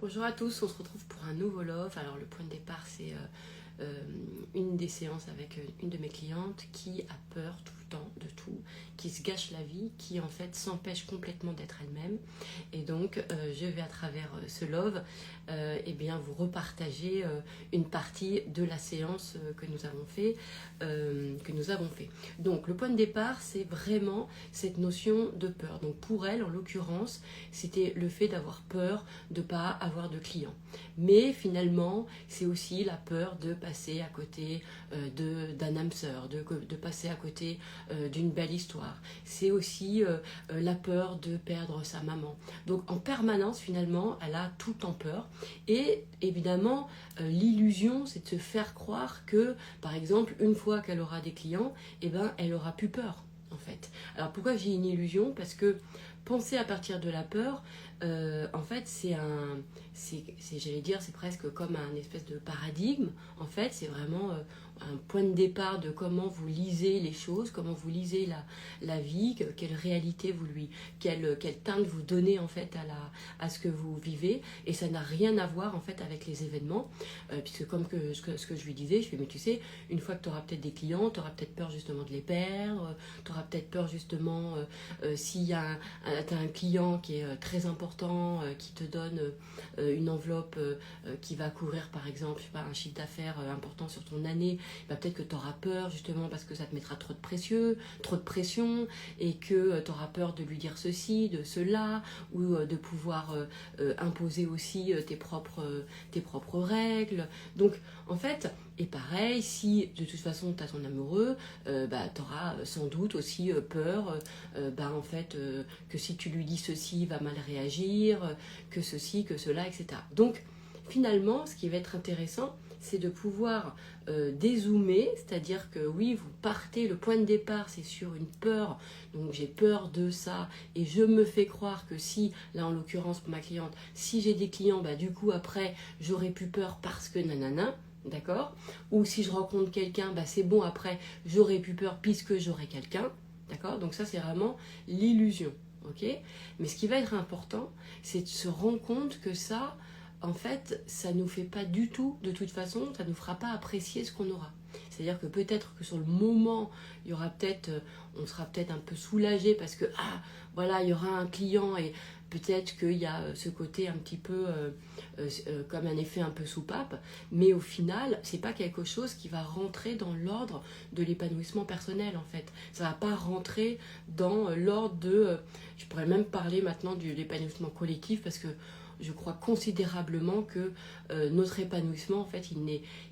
Bonjour à tous, on se retrouve pour un nouveau love. Alors le point de départ c'est une des séances avec une de mes clientes qui a peur tout le temps de tout, qui se gâche la vie, qui en fait s'empêche complètement d'être elle-même. Et donc je vais à travers ce love eh bien, vous repartager une partie de la séance que nous avons fait. Donc le point de départ c'est vraiment cette notion de peur. Donc pour elle en l'occurrence c'était le fait d'avoir peur de ne pas avoir de clients. Mais finalement c'est aussi la peur de passer à côté d'un âme sœur, de passer à côté d'une belle histoire. C'est aussi la peur de perdre sa maman. Donc en permanence finalement elle a tout le temps peur. Et évidemment l'illusion c'est de se faire croire que par exemple une fois qu'elle aura des clients, eh ben, elle aura plus peur en fait. Alors pourquoi j'ai une illusion? Parce que penser à partir de la peur, en fait j'allais dire c'est presque comme un espèce de paradigme. En fait c'est vraiment un point de départ de comment vous lisez les choses, comment vous lisez la vie, quelle réalité vous lui, quelle teinte vous donnez en fait à ce que vous vivez. Et ça n'a rien à voir en fait avec les événements, puisque comme ce que je lui disais, je fais mais tu sais, une fois que tu auras peut-être des clients, tu auras peut-être peur justement de les perdre, tu auras peut-être peur justement s'il y a t'as un client qui est très important, qui te donne une enveloppe qui va couvrir par exemple je sais pas, un chiffre d'affaires important sur ton année, bah, peut-être que tu auras peur justement parce que ça te mettra trop de pression, et que tu auras peur de lui dire ceci, de cela, ou de pouvoir imposer aussi tes propres règles. Donc en fait, et pareil, si de toute façon tu as ton amoureux, bah, tu auras sans doute aussi peur bah, en fait, que si tu lui dis ceci, il va mal réagir, que ceci, que cela, etc. Donc finalement, ce qui va être intéressant, c'est de pouvoir dézoomer, c'est-à-dire que oui, vous partez, le point de départ, c'est sur une peur, donc j'ai peur de ça, et je me fais croire que si, là en l'occurrence pour ma cliente, si j'ai des clients, bah du coup après, j'aurais plus peur parce que nanana, d'accord? Ou si je rencontre quelqu'un, bah c'est bon, après, j'aurais plus peur puisque j'aurai quelqu'un, d'accord? Donc ça, c'est vraiment l'illusion, ok? Mais ce qui va être important, c'est de se rendre compte que ça, en fait, ça nous fait pas du tout, de toute façon, ça nous fera pas apprécier ce qu'on aura. C'est-à-dire que peut-être que sur le moment, il y aura peut-être, on sera peut-être un peu soulagé parce que, ah, voilà, il y aura un client et peut-être qu'il y a ce côté un petit peu comme un effet un peu soupape, mais au final, c'est pas quelque chose qui va rentrer dans l'ordre de l'épanouissement personnel en fait. Ça va pas rentrer dans l'ordre de, je pourrais même parler maintenant de l'épanouissement collectif parce que je crois considérablement que notre épanouissement, en fait,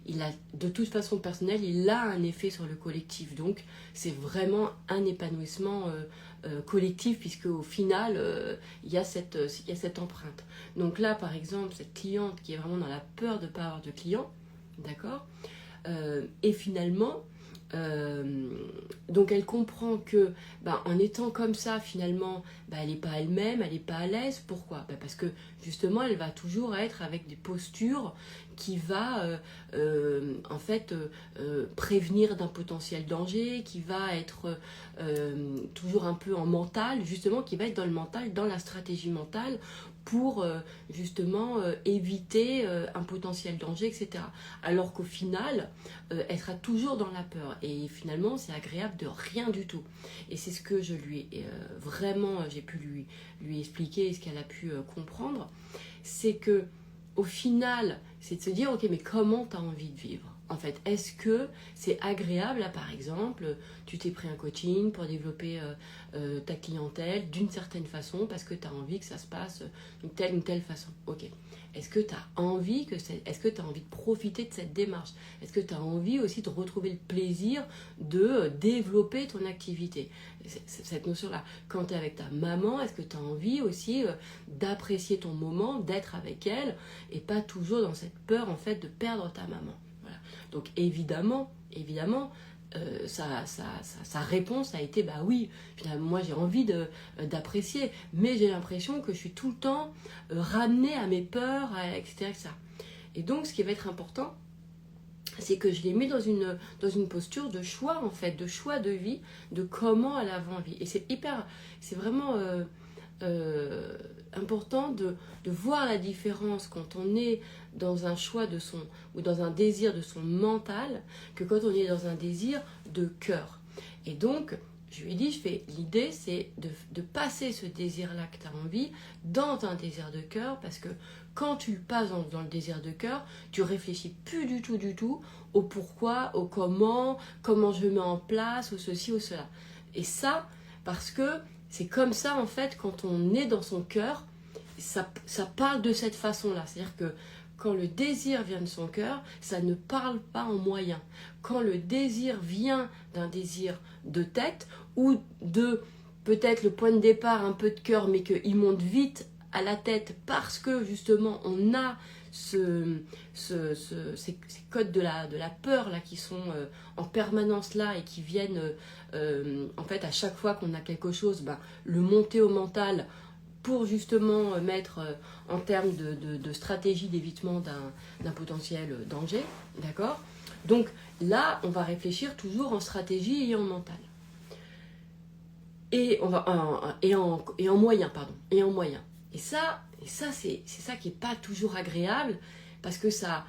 il a de toute façon personnel, il a un effet sur le collectif. Donc, c'est vraiment un épanouissement collectif, puisque au final, il y a cette empreinte. Donc là, par exemple, cette cliente qui est vraiment dans la peur de ne pas avoir de clients, d'accord, et finalement, donc elle comprend que en étant comme ça finalement elle n'est pas elle-même, elle n'est pas à l'aise. Pourquoi? Parce que justement elle va toujours être avec des postures qui va en fait prévenir d'un potentiel danger, qui va être toujours un peu en mental, justement qui va être dans le mental, dans la stratégie mentale pour justement éviter un potentiel danger, etc. Alors qu'au final, elle sera toujours dans la peur. Et finalement, c'est agréable de rien du tout. Et c'est ce que je lui ai vraiment, j'ai pu lui expliquer, et ce qu'elle a pu comprendre, c'est que au final, c'est de se dire, ok, mais comment tu as envie de vivre? En fait, est-ce que c'est agréable, là par exemple, tu t'es pris un coaching pour développer ta clientèle d'une certaine façon parce que tu as envie que ça se passe d'une telle ou telle façon. Ok. Est-ce que tu as envie est-ce que tu as envie de profiter de cette démarche? Est-ce que tu as envie aussi de retrouver le plaisir de développer ton activité? Cette notion-là. Quand tu es avec ta maman, est-ce que tu as envie aussi d'apprécier ton moment, d'être avec elle et pas toujours dans cette peur en fait de perdre ta maman? Voilà. Donc évidemment, sa réponse a été bah oui, finalement moi j'ai envie d'apprécier, mais j'ai l'impression que je suis tout le temps ramenée à mes peurs, etc., etc. Et donc ce qui va être important, c'est que je l'ai mis dans une posture de choix en fait, de choix de vie, de comment elle avait envie. Et c'est vraiment important de voir la différence quand on est dans un choix de son, ou dans un désir de son mental, que quand on est dans un désir de cœur. Et donc, je lui ai dit, l'idée c'est de passer ce désir-là que tu as envie dans un désir de cœur, parce que quand tu le passes dans le désir de cœur, tu réfléchis plus du tout au pourquoi, au comment je mets en place, ou ceci ou cela. Et ça, parce que c'est comme ça en fait, quand on est dans son cœur, ça parle de cette façon-là. C'est-à-dire que quand le désir vient de son cœur, ça ne parle pas en moyen. Quand le désir vient d'un désir de tête, ou de peut-être le point de départ un peu de cœur, mais qu'il monte vite à la tête parce que justement on a ces codes de la peur là qui sont en permanence là et qui viennent en fait à chaque fois qu'on a quelque chose, le monter au mental pour justement mettre en termes de stratégie d'évitement d'un potentiel danger, d'accord? Donc là, on va réfléchir toujours en stratégie et en mental. Et en moyen, pardon. Et en moyen. Et ça c'est ça qui n'est pas toujours agréable, parce que ça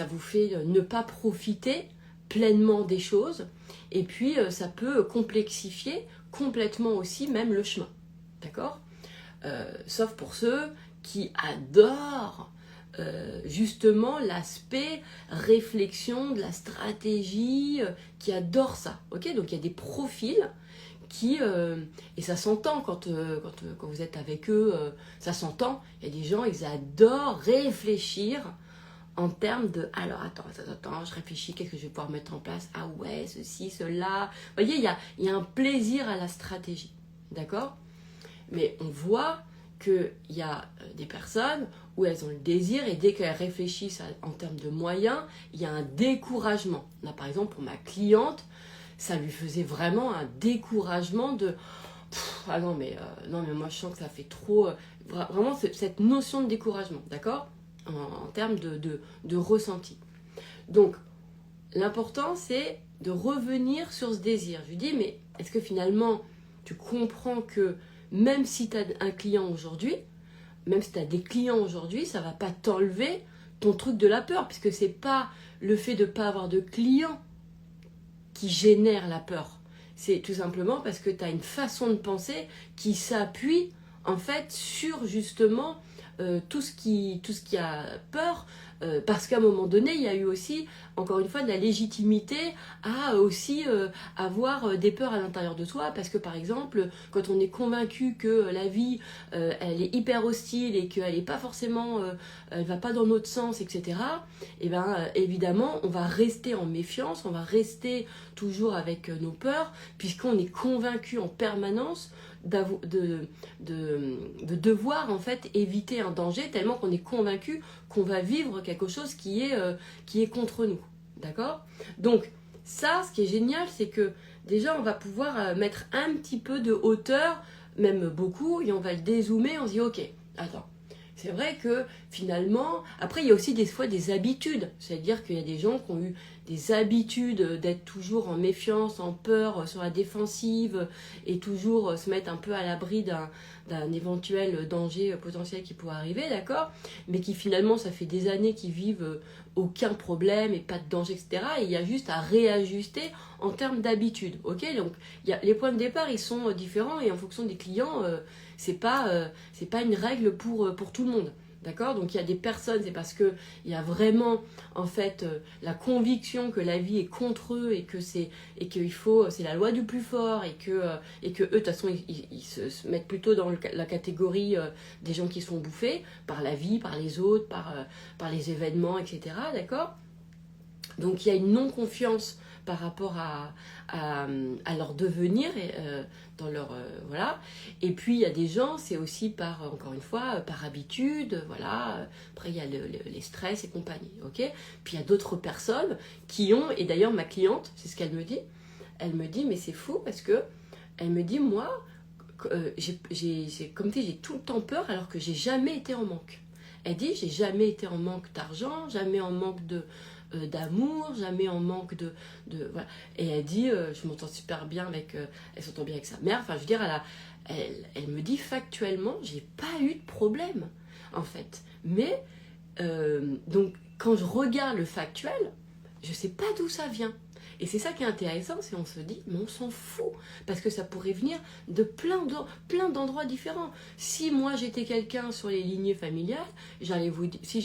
vous fait ne pas profiter pleinement des choses, et puis ça peut complexifier complètement aussi même le chemin. D'accord ? Sauf pour ceux qui adorent justement l'aspect réflexion de la stratégie, qui adorent ça. Ok ? Donc il y a des profils qui, et ça s'entend quand vous êtes avec eux, ça s'entend. Il y a des gens, ils adorent réfléchir en termes de, alors attends, je réfléchis, qu'est-ce que je vais pouvoir mettre en place? Ah ouais, ceci, cela. Vous voyez, il y a un plaisir à la stratégie. D'accord ? Mais on voit qu'il y a des personnes où elles ont le désir, et dès qu'elles réfléchissent en termes de moyens, il y a un découragement. Là, par exemple, pour ma cliente, ça lui faisait vraiment un découragement de ah non mais moi je sens que ça fait trop vraiment cette notion de découragement, d'accord, en termes de ressenti. Donc l'important c'est de revenir sur ce désir. Je lui dis, mais est-ce que finalement tu comprends que même si tu as un client aujourd'hui, même si tu as des clients aujourd'hui, ça va pas t'enlever ton truc de la peur, puisque c'est pas le fait de pas avoir de clients qui génère la peur. C'est tout simplement parce que tu as une façon de penser qui s'appuie en fait sur justement tout ce qui a peur, parce qu'à un moment donné, il y a eu aussi, encore une fois, de la légitimité à aussi avoir des peurs à l'intérieur de soi, parce que par exemple, quand on est convaincu que la vie, elle est hyper hostile et qu'elle n'est pas forcément, elle va pas dans notre sens, etc., et bien évidemment, on va rester en méfiance, on va rester toujours avec nos peurs, puisqu'on est convaincu en permanence de devoir en fait éviter un danger, tellement qu'on est convaincu qu'on va vivre quelque chose qui est contre nous. D'accord ? Donc ça, ce qui est génial, c'est que déjà on va pouvoir mettre un petit peu de hauteur, même beaucoup, et on va le dézoomer, on se dit ok, attends. C'est vrai que finalement, après il y a aussi des fois des habitudes, c'est-à-dire qu'il y a des gens qui ont eu des habitudes d'être toujours en méfiance, en peur, sur la défensive, et toujours se mettre un peu à l'abri d'un éventuel danger potentiel qui pourrait arriver, d'accord ? Mais qui finalement, ça fait des années qu'ils vivent aucun problème et pas de danger, etc. Et il y a juste à réajuster en termes d'habitude, ok ? Donc les points de départ, ils sont différents, et en fonction des clients, c'est pas une règle pour tout le monde. D'accord ? Donc il y a des personnes, c'est parce qu'il y a vraiment en fait la conviction que la vie est contre eux, et que c'est la loi du plus fort, et que eux de toute façon ils se mettent plutôt dans la catégorie des gens qui sont bouffés par la vie, par les autres, par les événements, etc. D'accord ? Donc il y a une non-confiance par rapport à leur devenir, et dans leur voilà. Et puis il y a des gens, c'est aussi encore une fois par habitude, voilà. Après il y a les stress et compagnie, ok. Puis il y a d'autres personnes qui ont, et d'ailleurs ma cliente, c'est ce qu'elle me dit. Elle me dit, mais c'est fou, parce que elle me dit, moi comme tu dis, j'ai tout le temps peur alors que j'ai jamais été en manque. Elle dit, j'ai jamais été en manque d'argent, jamais en manque d'amour, jamais en manque de voilà. Et elle dit, je m'entends super bien avec, elle s'entend bien avec sa mère, enfin je veux dire, elle me dit factuellement, j'ai pas eu de problème, en fait. Mais, donc, quand je regarde le factuel, je sais pas d'où ça vient. Et c'est ça qui est intéressant, c'est on se dit, mais on s'en fout, parce que ça pourrait venir de plein d'endroits différents. Si moi j'étais quelqu'un sur les lignées familiales, j'allais vous dire, si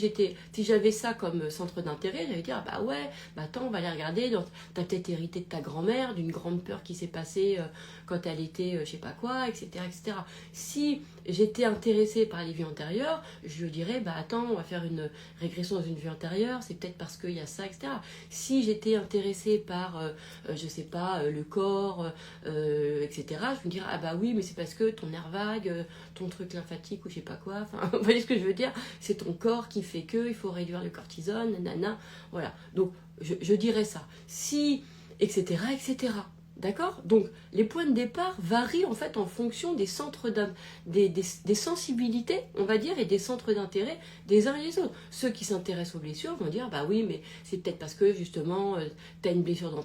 j'avais ça comme centre d'intérêt, j'allais dire, ah bah ouais, bah attends, on va aller regarder, t'as peut-être hérité de ta grand-mère, d'une grande peur qui s'est passée quand elle était je sais pas quoi, etc., etc. Si j'étais intéressée par les vies antérieures, je dirais, bah attends, on va faire une régression dans une vie antérieure, c'est peut-être parce qu'il y a ça, etc. Si j'étais intéressée par je sais pas, le corps, etc. Je me dirais, ah bah oui, mais c'est parce que ton nerf vague, ton truc lymphatique ou je sais pas quoi, enfin, vous voyez ce que je veux dire, c'est ton corps qui fait que, il faut réduire le cortisone, nanana, voilà. Donc, je dirais ça. Si, etc., etc. D'accord? Donc, les points de départ varient en fait en fonction des centres des sensibilités, on va dire, et des centres d'intérêt des uns et des autres. Ceux qui s'intéressent aux blessures vont dire, bah oui, mais c'est peut-être parce que justement, tu as une blessure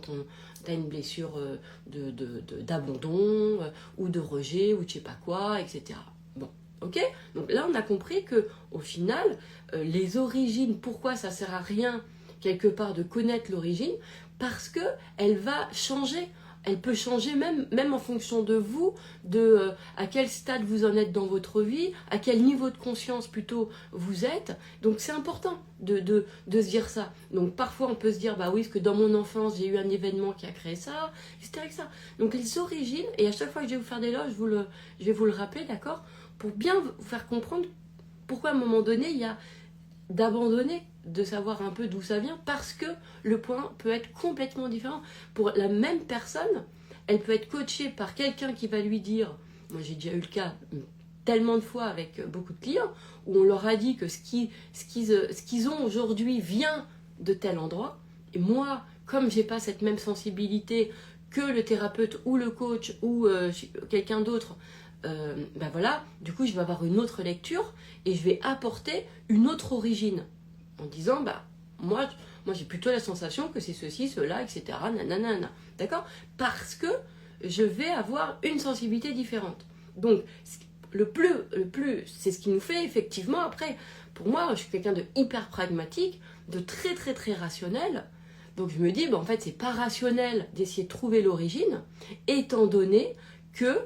t'as une blessure d'abandon, ou de rejet, ou de je sais pas quoi, etc. Bon, ok? Donc là, on a compris que au final, les origines, pourquoi ça sert à rien quelque part de connaître l'origine? Parce que elle va changer. Elle peut changer même en fonction de vous, de à quel stade vous en êtes dans votre vie, à quel niveau de conscience plutôt vous êtes. Donc c'est important de se dire ça. Donc parfois on peut se dire, bah oui, parce que dans mon enfance j'ai eu un événement qui a créé ça, etc. Donc les origines, et à chaque fois que je vais vous faire des loges, je vais vous le rappeler, d'accord? Pour bien vous faire comprendre pourquoi à un moment donné il y a d'abandonner, de savoir un peu d'où ça vient, parce que le point peut être complètement différent. Pour la même personne, elle peut être coachée par quelqu'un qui va lui dire, moi j'ai déjà eu le cas tellement de fois avec beaucoup de clients, où on leur a dit que ce qu'ils ont aujourd'hui vient de tel endroit, et moi, comme j'ai pas cette même sensibilité que le thérapeute ou le coach ou quelqu'un d'autre, ben voilà, du coup je vais avoir une autre lecture et je vais apporter une autre origine en disant bah moi j'ai plutôt la sensation que c'est ceci, cela, etc. Nanana, d'accord? Parce que je vais avoir une sensibilité différente. Donc le plus, c'est ce qui nous fait effectivement après. Pour moi, je suis quelqu'un de hyper pragmatique, de très très très rationnel. Donc je me dis, bah, en fait, c'est pas rationnel d'essayer de trouver l'origine, étant donné que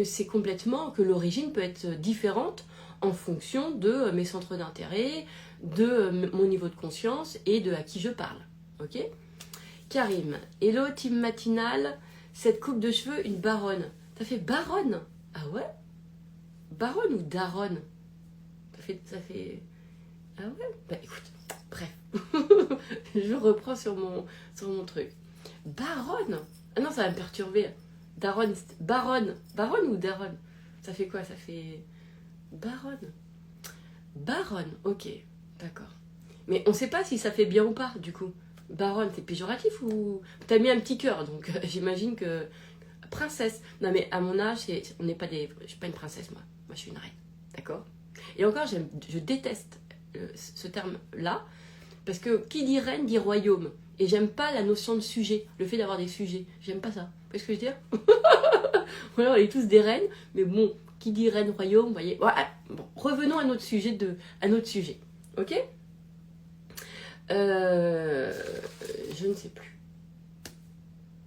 c'est complètement, que l'origine peut être différente en fonction de mes centres d'intérêt, de mon niveau de conscience et de à qui je parle. Ok? Karim, hello team matinale, cette coupe de cheveux, une baronne. T'as fait baronne? Ah ouais? Baronne ou daronne? Ça fait... Ah ouais? Bah écoute, bref. Je reprends sur mon truc. Baronne? Ah non, ça va me perturber. Daronne, baronne. Baronne ou daronne? Ça fait quoi? Ça fait... Baronne. Baronne, ok, d'accord. Mais on sait pas si ça fait bien ou pas, du coup. Baronne, c'est péjoratif ou... T'as mis un petit cœur, donc j'imagine que... Princesse. Non mais à mon âge, on n'est pas des... Je suis pas une princesse, moi. Moi, je suis une reine. D'accord? Et encore, je déteste ce terme-là, parce que qui dit reine dit royaume. Et j'aime pas la notion de sujet, le fait d'avoir des sujets. J'aime pas ça. Vous voyez ce que je veux dire? Voilà, on est tous des reines, mais bon, qui dit reine, royaume, vous voyez. Ouais, bon, revenons à notre sujet. Ok? Je ne sais plus.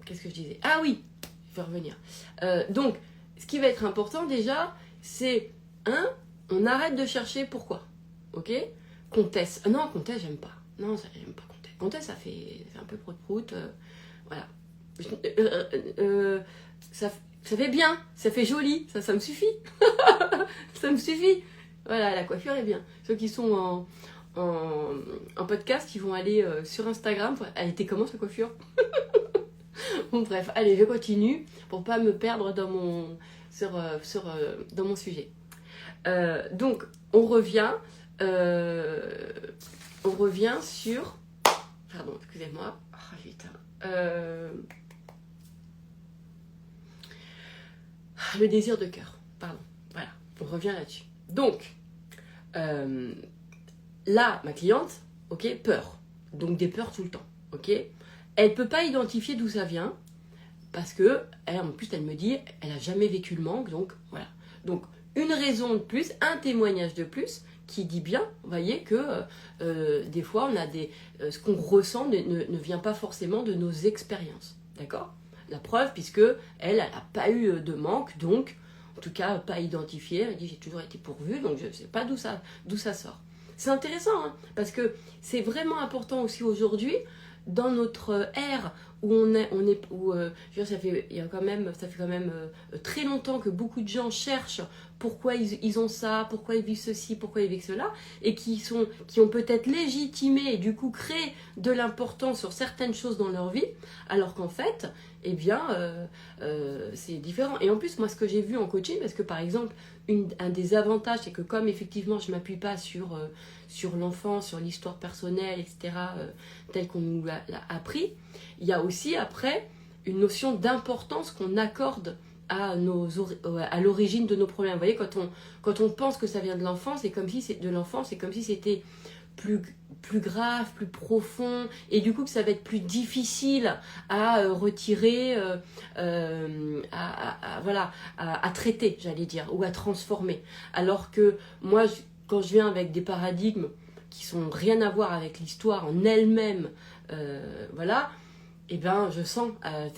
Qu'est-ce que je disais? Ah oui, je vais revenir. Donc, ce qui va être important déjà, c'est on arrête de chercher pourquoi. Ok? Comtesse. Non, comtesse, j'aime pas. Non, ça, j'aime pas comtesse. Comtesse, ça fait un peu prout-prout. Voilà. Ça fait bien, ça fait joli, ça me suffit. Ça me suffit. Voilà, la coiffure est bien. Ceux qui sont en podcast, ils vont aller sur Instagram. Elle était comment sa coiffure? Bon, bref, allez, je continue pour pas me perdre dans mon sujet. Donc, on revient sur... Pardon, excusez-moi. Oh, putain. Le désir de cœur. Pardon. Voilà, on revient là-dessus. Donc, là, ma cliente, peur. Donc des peurs tout le temps. Elle peut pas identifier d'où ça vient. parce que, en plus, elle me dit, elle n'a jamais vécu le manque, donc voilà. Donc, une raison de plus, un témoignage de plus, qui dit bien, vous voyez, que des fois, on a ce qu'on ressent ne vient pas forcément de nos expériences, d'accord? La preuve, puisque elle n'a pas eu de manque, donc, en tout cas, pas identifié, elle dit, j'ai toujours été pourvue, donc je ne sais pas d'où ça sort. C'est intéressant, hein, parce que c'est vraiment important aussi aujourd'hui, dans notre ère où je veux dire, ça fait quand même très longtemps que beaucoup de gens cherchent pourquoi ils ont ça, pourquoi ils vivent ceci, pourquoi ils vivent cela, et qui ont peut-être légitimé et du coup créé de l'importance sur certaines choses dans leur vie, alors qu'en fait, eh bien, c'est différent. Et en plus, moi, ce que j'ai vu en coaching, parce que par exemple, un des avantages, c'est que comme effectivement, je ne m'appuie pas sur l'enfant, sur l'histoire personnelle, etc., telle qu'on nous l'a appris, il y a aussi après une notion d'importance qu'on accorde à l'origine de nos problèmes. Vous voyez, quand on pense que ça vient de l'enfance, c'est comme si c'était plus grave, plus profond, et du coup que ça va être plus difficile à retirer, à traiter, j'allais dire, ou à transformer. Alors que moi, quand je viens avec des paradigmes qui sont rien à voir avec l'histoire en elle-même, voilà, eh ben, je sens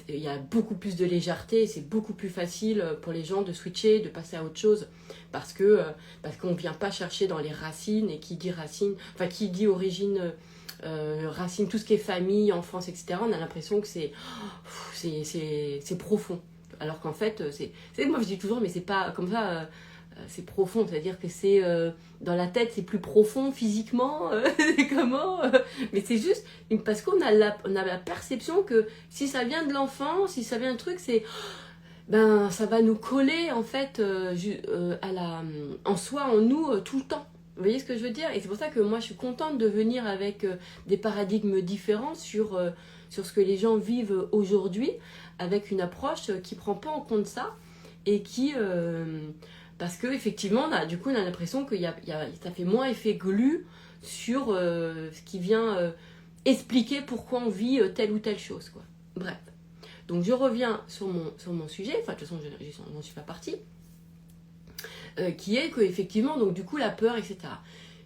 il y a beaucoup plus de légèreté, c'est beaucoup plus facile pour les gens de switcher, de passer à autre chose, parce qu'on ne vient pas chercher dans les racines, et qui dit racine, enfin qui dit origine, racine, tout ce qui est famille, enfance, etc., on a l'impression que c'est profond. Alors qu'en fait, moi je dis toujours, mais c'est pas comme ça, c'est profond, c'est-à-dire que c'est dans la tête, c'est plus profond physiquement, comment mais c'est juste parce qu'on a la perception que si ça vient de l'enfant, si ça vient d'un truc, ça va nous coller en fait en soi, en nous, tout le temps. Vous voyez ce que je veux dire? Et c'est pour ça que moi je suis contente de venir avec des paradigmes différents sur ce que les gens vivent aujourd'hui, avec une approche qui prend pas en compte ça et qui parce qu'effectivement, du coup, on a l'impression que ça fait moins effet glu sur ce qui vient expliquer pourquoi on vit telle ou telle chose, quoi. Bref. Donc, je reviens sur mon sujet. Enfin, de toute façon, je n'en suis pas partie. Qui est qu'effectivement, donc du coup, la peur, etc.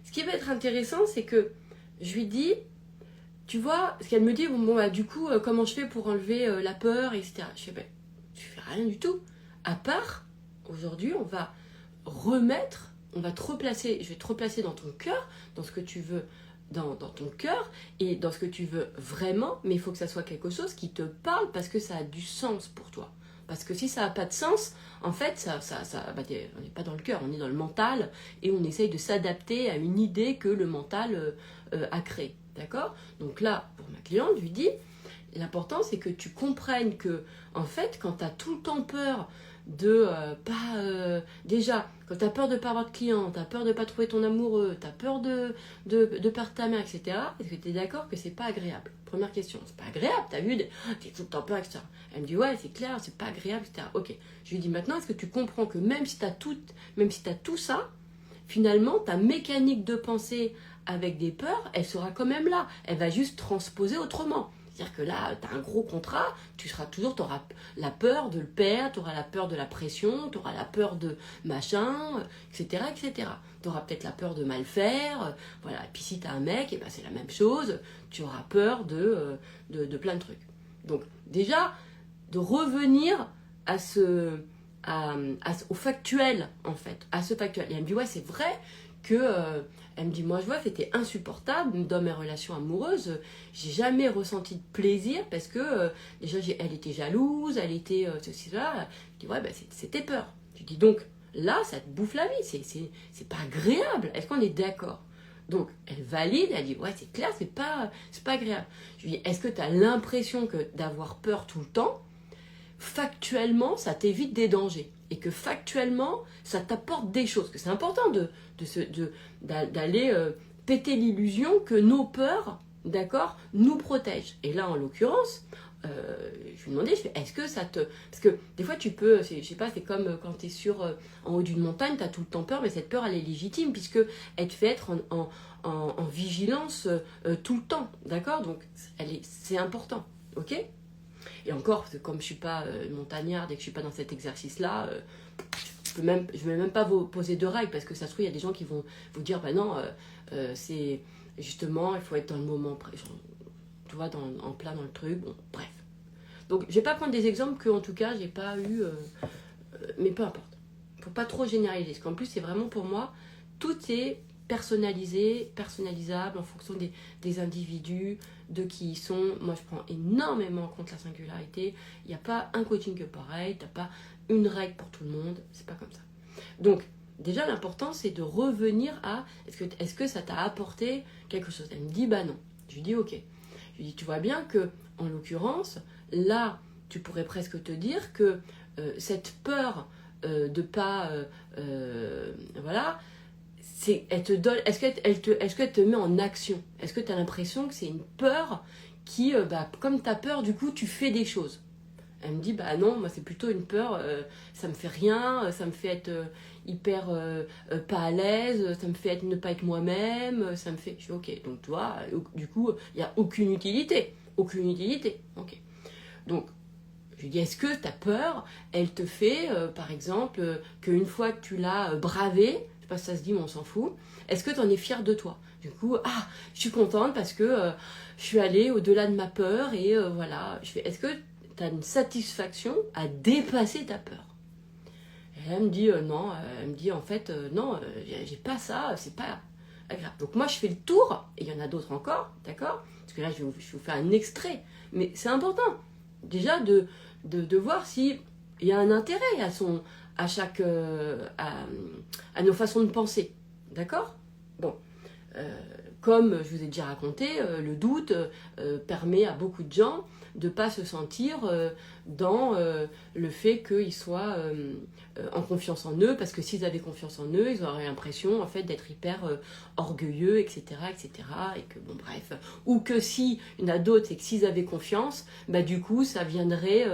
Ce qui va être intéressant, c'est que je lui dis, tu vois, ce qu'elle me dit, du coup, comment je fais pour enlever la peur, etc. Je fais, tu fais rien du tout. À part, aujourd'hui, on va te replacer, je vais te replacer dans ton cœur, dans ce que tu veux, dans ton cœur, et dans ce que tu veux vraiment, mais il faut que ça soit quelque chose qui te parle, parce que ça a du sens pour toi. Parce que si ça n'a pas de sens, en fait, on n'est pas dans le cœur, on est dans le mental, et on essaye de s'adapter à une idée que le mental a créée. D'accord? Donc là, pour ma cliente, je lui dis, l'important c'est que tu comprennes que, en fait, quand tu as tout le temps peur de déjà, quand tu as peur de ne pas avoir de clients, tu as peur de ne pas trouver ton amoureux, tu as peur de perdre ta mère, etc., est-ce que tu es d'accord que c'est pas agréable? Première question, c'est pas agréable, tu as vu, tu es tout le temps peur, etc. Elle me dit, ouais, c'est clair, c'est pas agréable, etc. Ok, je lui dis maintenant, est-ce que tu comprends que même si tu as tout ça, finalement, ta mécanique de pensée avec des peurs, elle sera quand même là, elle va juste transposer autrement. C'est-à-dire que là, tu as un gros contrat, tu auras la peur de le perdre, tu auras la peur de la pression, tu auras la peur de machin, etc., etc. Tu auras peut-être la peur de mal faire, voilà. Et puis si tu as un mec, c'est la même chose, tu auras peur de plein de trucs. Donc déjà, de revenir au factuel, en fait, à ce factuel. Et elle me dit, ouais, c'est vrai que... elle me dit, moi je vois, c'était insupportable dans mes relations amoureuses, j'ai jamais ressenti de plaisir parce que déjà elle était jalouse, elle était ceci, cela. Je dis, ouais, c'était peur. Je dis, donc là, ça te bouffe la vie, c'est pas agréable. Est-ce qu'on est d'accord? Donc elle valide, elle dit, ouais, c'est clair, c'est pas agréable. Je lui dis, est-ce que tu as l'impression que d'avoir peur tout le temps, factuellement, ça t'évite des dangers? Et que factuellement, ça t'apporte des choses. Que c'est important d'aller péter l'illusion que nos peurs, d'accord, nous protègent. Et là, en l'occurrence, je lui demandais, est-ce que ça te... Parce que des fois, tu peux, je sais pas, c'est comme quand tu es en haut d'une montagne, tu as tout le temps peur, mais cette peur, elle est légitime, puisque elle te fait être en vigilance tout le temps, d'accord? Donc, c'est important, ok? Et encore, parce que comme je ne suis pas montagnarde et que je ne suis pas dans cet exercice-là, je ne vais même pas vous poser de règles, parce que ça se trouve, il y a des gens qui vont vous dire, bah non, c'est justement, il faut être dans le moment, tu vois, en plein dans le truc, bon, bref. Donc, je ne vais pas prendre des exemples que, en tout cas, j'ai pas eu, mais peu importe. Il ne faut pas trop généraliser, parce qu'en plus, c'est vraiment pour moi, tout est personnalisé, personnalisable en fonction des individus, de qui ils sont. Moi, je prends énormément en compte la singularité. Il n'y a pas un coaching que pareil, tu n'as pas une règle pour tout le monde, c'est pas comme ça. Donc, déjà, l'important, c'est de revenir à est-ce que ça t'a apporté quelque chose. Elle me dit, bah non. Je lui dis, ok. Je lui dis, tu vois bien que, en l'occurrence, là, tu pourrais presque te dire que cette peur de pas. Voilà. Elle te donne, est-ce qu'elle te met en action? Est-ce que tu as l'impression que c'est une peur qui, comme tu as peur, du coup, tu fais des choses? Elle me dit, bah non, moi c'est plutôt une peur, ça me fait rien, ça me fait être hyper pas à l'aise, ça me fait ne pas être moi-même, ça me fait... Je fais, ok, donc toi, du coup, il n'y a aucune utilité. Aucune utilité, ok. Donc, je lui dis, est-ce que ta peur, elle te fait, par exemple, qu'une fois que tu l'as bravé, je sais pas si ça se dit, mais on s'en fout, est-ce que tu en es fière de toi? Du coup, je suis contente parce que je suis allée au-delà de ma peur et voilà. Je fais, est-ce que tu as une satisfaction à dépasser ta peur? Et elle me dit, non, elle me dit, en fait, non, j'ai pas ça, c'est pas agréable. Donc moi, je fais le tour, et il y en a d'autres encore, d'accord? Parce que là, je vous fais un extrait, mais c'est important, déjà, de voir s'il y a un intérêt à nos façons de penser. D'accord? Bon. Comme je vous ai déjà raconté, le doute permet à beaucoup de gens de ne pas se sentir dans le fait qu'ils soient en confiance en eux, parce que s'ils avaient confiance en eux, ils auraient l'impression en fait d'être hyper orgueilleux, etc., etc., et que bon bref, ou que si il y en a d'autres, c'est que s'ils avaient confiance, bah du coup ça viendrait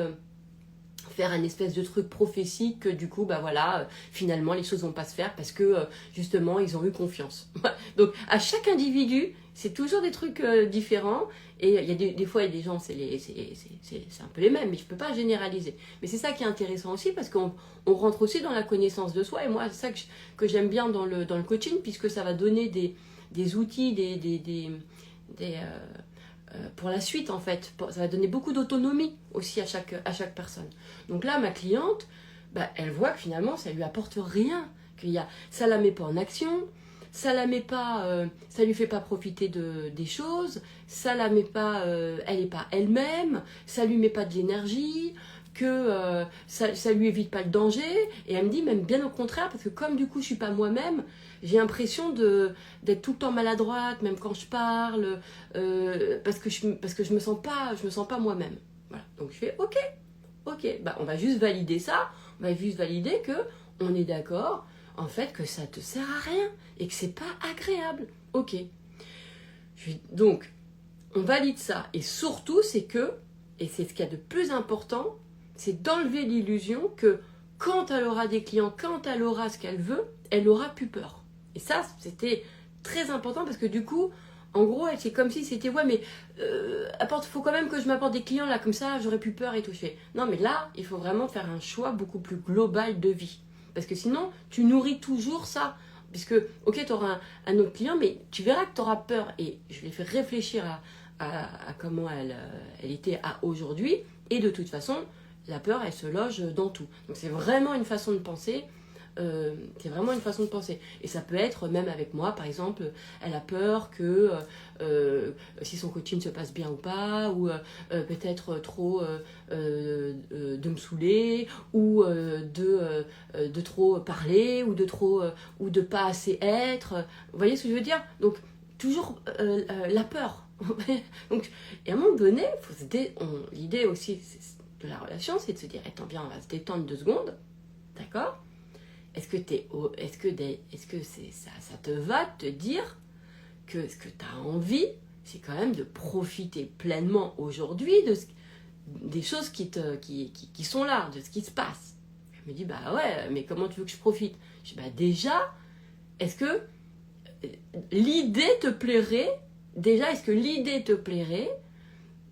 faire un espèce de truc prophétique que du coup, bah voilà, finalement les choses vont pas se faire parce que justement ils ont eu confiance. Donc à chaque individu, c'est toujours des trucs différents et il y a des fois il y a des gens, c'est un peu les mêmes, mais je peux pas généraliser. Mais c'est ça qui est intéressant aussi parce qu'on rentre aussi dans la connaissance de soi et moi c'est ça que j'aime bien dans le coaching puisque ça va donner des outils, pour la suite en fait, ça va donner beaucoup d'autonomie aussi à chaque personne. Donc là ma cliente, bah, elle voit que finalement ça lui apporte rien, ça la met pas en action, ça la met pas, ça lui fait pas profiter des choses, ça la met pas, elle est pas elle-même, ça lui met pas de l'énergie, que ça lui évite pas le danger, et elle me dit même bien au contraire parce que comme du coup je suis pas moi-même, j'ai l'impression d'être tout le temps maladroite, même quand je parle, parce que je me sens pas moi-même. Voilà. Donc je fais ok, bah on va juste valider ça, on va juste valider que on est d'accord, en fait que ça te sert à rien et que c'est pas agréable. Ok. Donc on valide ça et surtout c'est que, et c'est ce qu'il y a de plus important, c'est d'enlever l'illusion que quand elle aura des clients, quand elle aura ce qu'elle veut, elle aura plus peur. Et ça, c'était très important parce que du coup, en gros, c'est comme si c'était, ouais, mais faut quand même que je m'apporte des clients là, comme ça, j'aurais plus peur et tout. Je fais, non, mais là, il faut vraiment faire un choix beaucoup plus global de vie. Parce que sinon, tu nourris toujours ça. Puisque, ok, tu auras un autre client, mais tu verras que tu auras peur. Et je l'ai fait réfléchir à comment elle était à aujourd'hui. Et de toute façon, la peur, elle se loge dans tout. Donc c'est vraiment une façon de penser. Et ça peut être même avec moi, par exemple, elle a peur que si son coaching se passe bien ou pas, ou peut-être trop de me saouler, ou de trop parler, ou de pas assez être. Vous voyez ce que je veux dire? Donc toujours la peur. Donc, et à un moment donné, l'idée aussi de la relation, c'est de se dire, attends bien, on va se détendre 2 secondes, d'accord? Est-ce que ça te va de te dire que ce que tu as envie, c'est quand même de profiter pleinement aujourd'hui des choses qui sont là, de ce qui se passe? Je me dis, bah ouais, mais comment tu veux que je profite? Je dis, bah déjà, est-ce que l'idée te plairait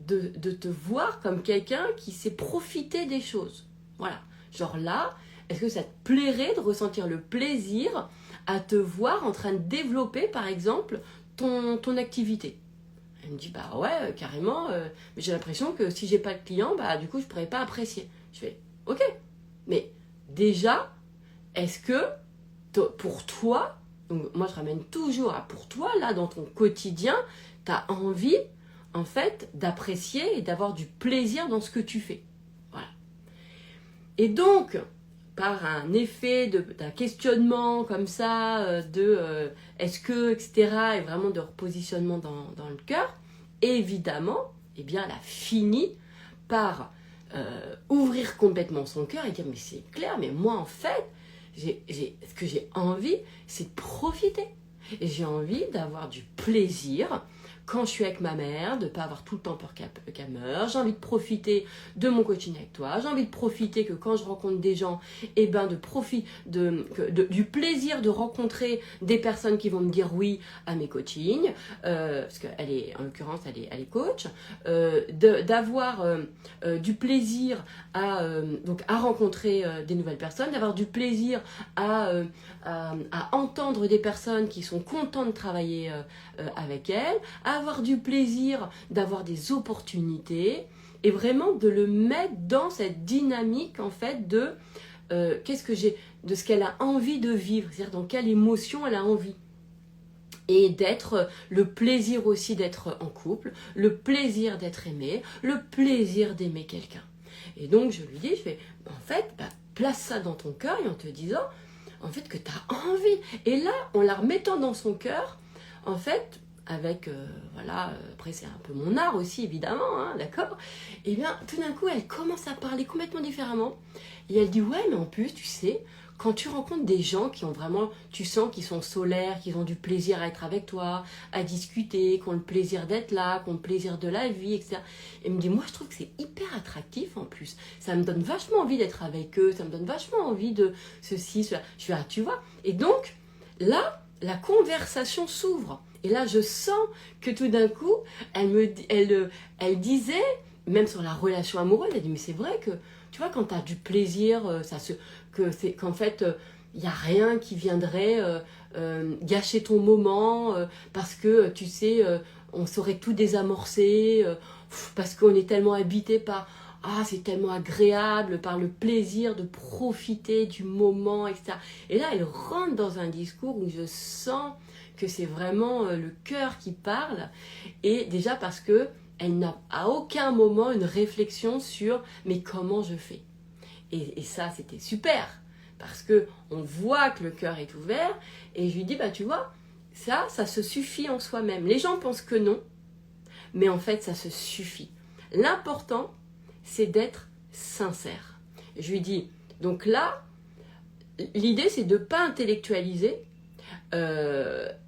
de te voir comme quelqu'un qui sait profiter des choses. Voilà. Genre là, est-ce que ça te plairait de ressentir le plaisir à te voir en train de développer, par exemple, ton activité? Elle me dit, bah ouais, carrément, mais j'ai l'impression que si j'ai pas de client, bah du coup, je pourrais pas apprécier. Je fais, ok, mais déjà, est-ce que pour toi, donc moi je ramène toujours à pour toi, là, dans ton quotidien, tu as envie, en fait, d'apprécier et d'avoir du plaisir dans ce que tu fais. Voilà. Et donc, par un effet d'un questionnement comme ça, est-ce que, etc., et vraiment de repositionnement dans le cœur, évidemment, eh bien, elle a fini par ouvrir complètement son cœur et dire, mais c'est clair, mais moi, en fait, ce que j'ai envie, c'est de profiter. Et j'ai envie d'avoir du plaisir quand je suis avec ma mère, de ne pas avoir tout le temps peur qu'elle meure. J'ai envie de profiter de mon coaching avec toi. J'ai envie de profiter que quand je rencontre des gens, eh ben du plaisir de rencontrer des personnes qui vont me dire oui à mes coachings, parce qu'elle est, en l'occurrence, elle est coach, d'avoir du plaisir à rencontrer des nouvelles personnes, d'avoir du plaisir à entendre des personnes qui sont contentes de travailler avec elles, à avoir du plaisir d'avoir des opportunités et vraiment de le mettre dans cette dynamique en fait de de ce qu'elle a envie de vivre, c'est-à-dire dans quelle émotion elle a envie. Et d'être le plaisir aussi d'être en couple, le plaisir d'être aimé, le plaisir d'aimer quelqu'un. Et donc je lui dis, en fait, place ça dans ton cœur et en te disant en fait que tu as envie. Et là, en la remettant dans son cœur, en fait, avec, après c'est un peu mon art aussi évidemment, hein, d'accord. Et bien tout d'un coup elle commence à parler complètement différemment. Et elle dit ouais mais en plus tu sais, quand tu rencontres des gens qui ont vraiment, tu sens qu'ils sont solaires, qu'ils ont du plaisir à être avec toi, à discuter, qui ont le plaisir d'être là, qui ont le plaisir de la vie, etc. Et elle me dit, moi je trouve que c'est hyper attractif en plus. Ça me donne vachement envie d'être avec eux, ça me donne vachement envie de ceci, cela. Je fais, ah tu vois. Et donc, là, la conversation s'ouvre. Et là, je sens que tout d'un coup, elle disait, même sur la relation amoureuse, elle dit, mais c'est vrai que, tu vois, quand tu as du plaisir, qu'en fait, il n'y a rien qui viendrait gâcher ton moment, parce que, tu sais, on saurait tout désamorcer, parce qu'on est tellement habité par, c'est tellement agréable, par le plaisir de profiter du moment, etc. Et là, elle rentre dans un discours où je sens que c'est vraiment le cœur qui parle, et déjà parce que elle n'a à aucun moment une réflexion sur mais comment je fais. Et ça, c'était super, parce que on voit que le cœur est ouvert, et je lui dis, tu vois, ça se suffit en soi-même. Les gens pensent que non, mais en fait, ça se suffit. L'important, c'est d'être sincère. Je lui dis, donc là, l'idée, c'est de ne pas intellectualiser,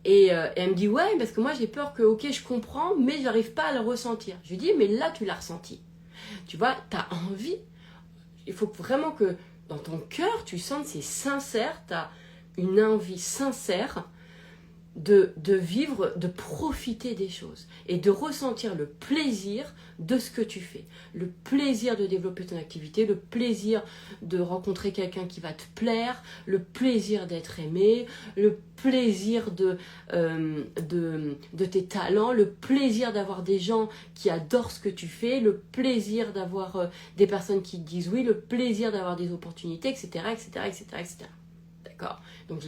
et elle me dit ouais parce que moi j'ai peur que ok je comprends mais j'arrive pas à le ressentir. Je lui dis mais là tu l'as ressenti, tu vois, tu as envie, il faut vraiment que dans ton cœur tu sentes c'est sincère, tu as une envie sincère de vivre, de profiter des choses et de ressentir le plaisir de ce que tu fais, le plaisir de développer ton activité, le plaisir de rencontrer quelqu'un qui va te plaire, le plaisir d'être aimé, le plaisir de tes talents, le plaisir d'avoir des gens qui adorent ce que tu fais, le plaisir d'avoir des personnes qui te disent oui, le plaisir d'avoir des opportunités, etc., etc., etc., etc. D'accord ? Donc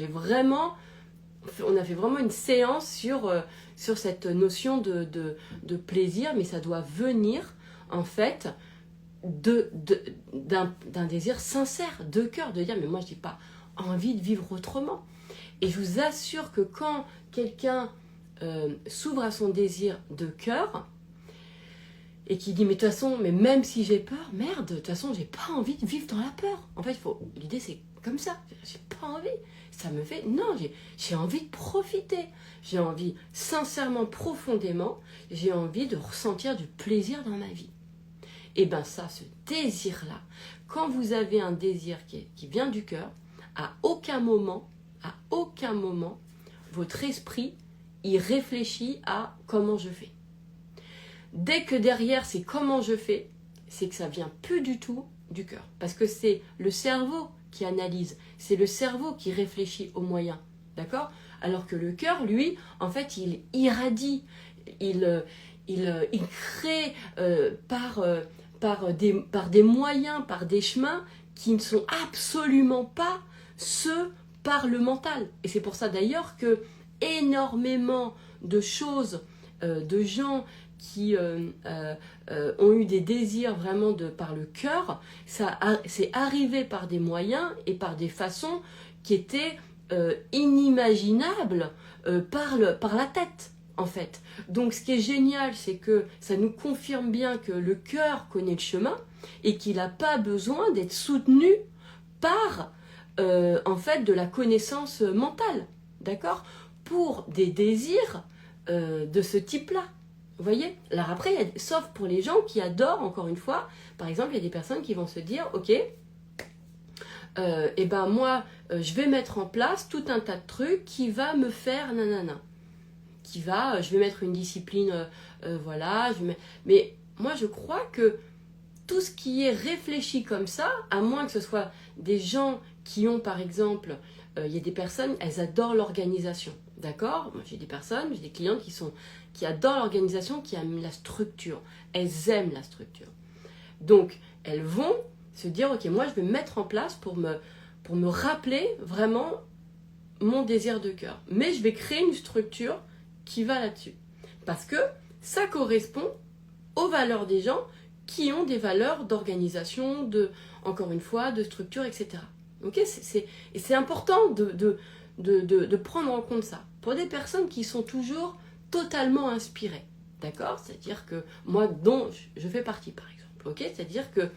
on a fait vraiment une séance sur cette notion de plaisir, mais ça doit venir en fait d'un désir sincère, de cœur, de dire mais moi je n'ai pas envie de vivre autrement. Et je vous assure que quand quelqu'un s'ouvre à son désir de cœur et qui dit mais de toute façon, mais même si j'ai peur, merde, de toute façon j'ai pas envie de vivre dans la peur. En fait, l'idée c'est comme ça, j'ai pas envie. Ça me fait, non, j'ai envie de profiter. J'ai envie, sincèrement, profondément, j'ai envie de ressentir du plaisir dans ma vie. Et bien ça, ce désir-là, quand vous avez un désir qui vient du cœur, à aucun moment, votre esprit, il réfléchit à comment je fais. dès que derrière c'est comment je fais, c'est que ça vient plus du tout du cœur. Parce que c'est le cerveau qui analyse, c'est le cerveau qui réfléchit aux moyens, d'accord? Alors que le cœur, lui, en fait, il irradie, il crée par des moyens, par des chemins qui ne sont absolument pas ceux par le mental. Et c'est pour ça d'ailleurs que énormément de choses, de gens qui ont eu des désirs vraiment par le cœur, c'est arrivé par des moyens et par des façons qui étaient inimaginables par la tête, en fait. Donc ce qui est génial, c'est que ça nous confirme bien que le cœur connaît le chemin et qu'il n'a pas besoin d'être soutenu par, en fait, de la connaissance mentale, d'accord? Pour des désirs de ce type-là. Vous voyez? Alors après, sauf pour les gens qui adorent, encore une fois, par exemple, il y a des personnes qui vont se dire, ok, et ben moi, je vais mettre en place tout un tas de trucs qui va me faire nanana. Je vais mettre une discipline, voilà. Mais moi, je crois que tout ce qui est réfléchi comme ça, à moins que ce soit des gens qui ont, par exemple, il y a des personnes, elles adorent l'organisation, d'accord? Moi, j'ai des clientes qui adorent l'organisation, qui aiment la structure. Elles aiment la structure. Donc, elles vont se dire, ok, moi, je vais me mettre en place pour me rappeler vraiment mon désir de cœur. Mais je vais créer une structure qui va là-dessus. Parce que ça correspond aux valeurs des gens qui ont des valeurs d'organisation, encore une fois, de structure, etc. Okay, et c'est important de prendre en compte ça. Pour des personnes qui sont toujours totalement inspirées, d'accord? C'est-à-dire que moi, dont je fais partie, par exemple, ok? C'est-à-dire que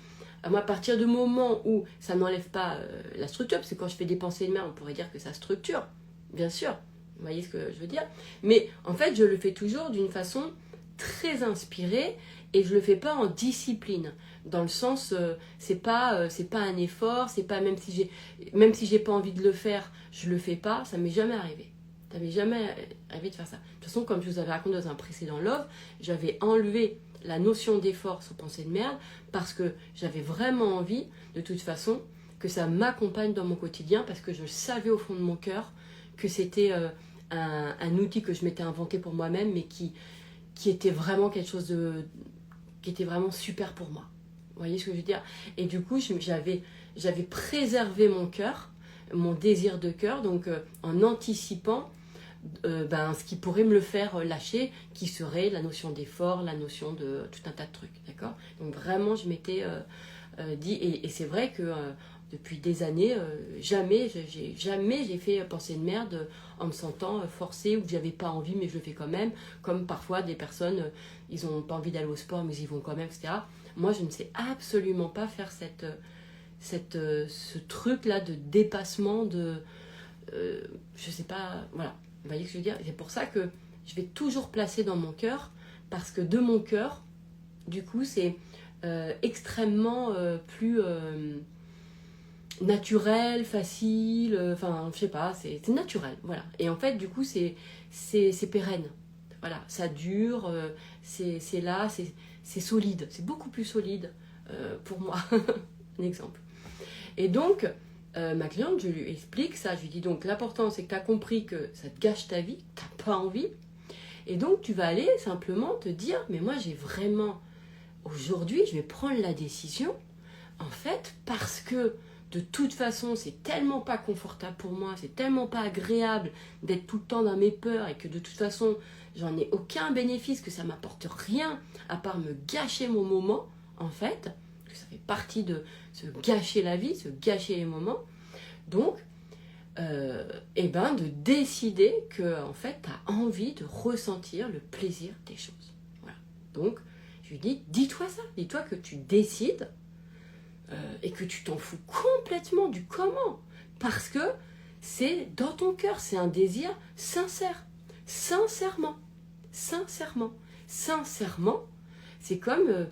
moi, à partir du moment où ça n'enlève pas la structure, parce que quand je fais des pensées de merde, on pourrait dire que ça structure, bien sûr, vous voyez ce que je veux dire? Mais en fait, je le fais toujours d'une façon très inspirée et je le fais pas en discipline. Dans le sens, c'est pas un effort, c'est pas même si j'ai pas envie de le faire, je le fais pas, ça m'est jamais arrivé. Ça m'est jamais arrivé de faire ça. De toute façon, comme je vous avais raconté dans un précédent Love, j'avais enlevé la notion d'effort sur pensée de merde parce que j'avais vraiment envie, de toute façon, que ça m'accompagne dans mon quotidien parce que je savais au fond de mon cœur que c'était un outil que je m'étais inventé pour moi-même mais qui était vraiment quelque chose qui était vraiment super pour moi. Vous voyez ce que je veux dire? Et du coup, j'avais préservé mon cœur, mon désir de cœur, donc en anticipant ce qui pourrait me le faire lâcher, qui serait la notion d'effort, la notion de tout un tas de trucs, d'accord? Donc vraiment, je m'étais dit, et c'est vrai que depuis des années, jamais j'ai fait penser de merde en me sentant forcée ou que j'avais pas envie, mais je le fais quand même, comme parfois des personnes, ils ont pas envie d'aller au sport, mais ils y vont quand même, etc. Moi, je ne sais absolument pas faire ce truc-là de dépassement, je sais pas, voilà. Vous voyez ce que je veux dire? C'est pour ça que je vais toujours placer dans mon cœur, parce que de mon cœur, du coup, c'est extrêmement plus naturel, facile, enfin, je sais pas, c'est naturel, voilà. Et en fait, du coup, c'est pérenne. Voilà, ça dure, c'est là, c'est solide, c'est beaucoup plus solide pour moi, un exemple. Et donc, ma cliente, je lui explique ça, je lui dis donc l'important c'est que tu as compris que ça te gâche ta vie, tu n'as pas envie, et donc tu vas aller simplement te dire, mais moi j'ai vraiment, aujourd'hui je vais prendre la décision, en fait, parce que de toute façon c'est tellement pas confortable pour moi, c'est tellement pas agréable d'être tout le temps dans mes peurs, et que de toute façon j'en ai aucun bénéfice, que ça m'apporte rien à part me gâcher mon moment, en fait, que ça fait partie de se gâcher la vie, se gâcher les moments. Donc, de décider que en fait, tu as envie de ressentir le plaisir des choses. Voilà. Donc, je lui dis, dis-toi ça, dis-toi que tu décides et que tu t'en fous complètement du comment. Parce que c'est dans ton cœur, c'est un désir sincère. Sincèrement. Sincèrement, c'est comme,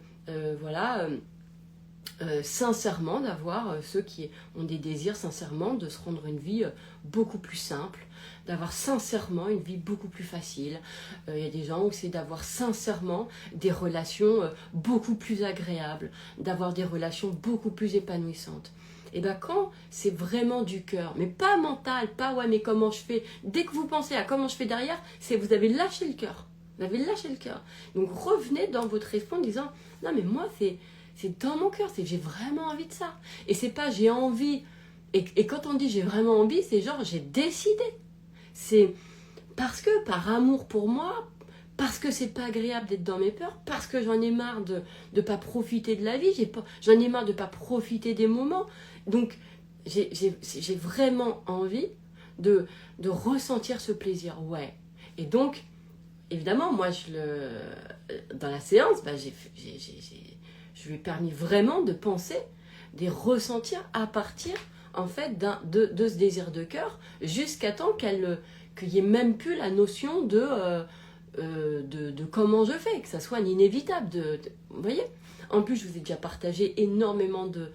sincèrement d'avoir ceux qui ont des désirs sincèrement de se rendre une vie beaucoup plus simple, d'avoir sincèrement une vie beaucoup plus facile. Il y a des gens où c'est d'avoir sincèrement des relations beaucoup plus agréables, d'avoir des relations beaucoup plus épanouissantes. Et bien quand c'est vraiment du cœur, mais pas mental, pas ouais mais comment je fais, dès que vous pensez à comment je fais derrière, c'est vous avez lâché le cœur. Vous avez lâché le cœur. Donc revenez dans votre esprit en disant non mais moi c'est dans mon cœur, c'est j'ai vraiment envie de ça. Et c'est pas j'ai envie. Et quand on dit j'ai vraiment envie, c'est genre j'ai décidé. C'est parce que par amour pour moi, parce que c'est pas agréable d'être dans mes peurs, parce que j'en ai marre de ne pas profiter de la vie, j'en ai marre de ne pas profiter des moments. Donc j'ai vraiment envie de ressentir ce plaisir. Ouais. Et donc, évidemment, moi, dans la séance, bah, je lui ai permis vraiment de penser, de ressentir à partir en fait de ce désir de cœur, jusqu'à temps qu'il n'y ait même plus la notion de comment je fais, que ça soit inévitable. Vous voyez ? En plus, je vous ai déjà partagé énormément de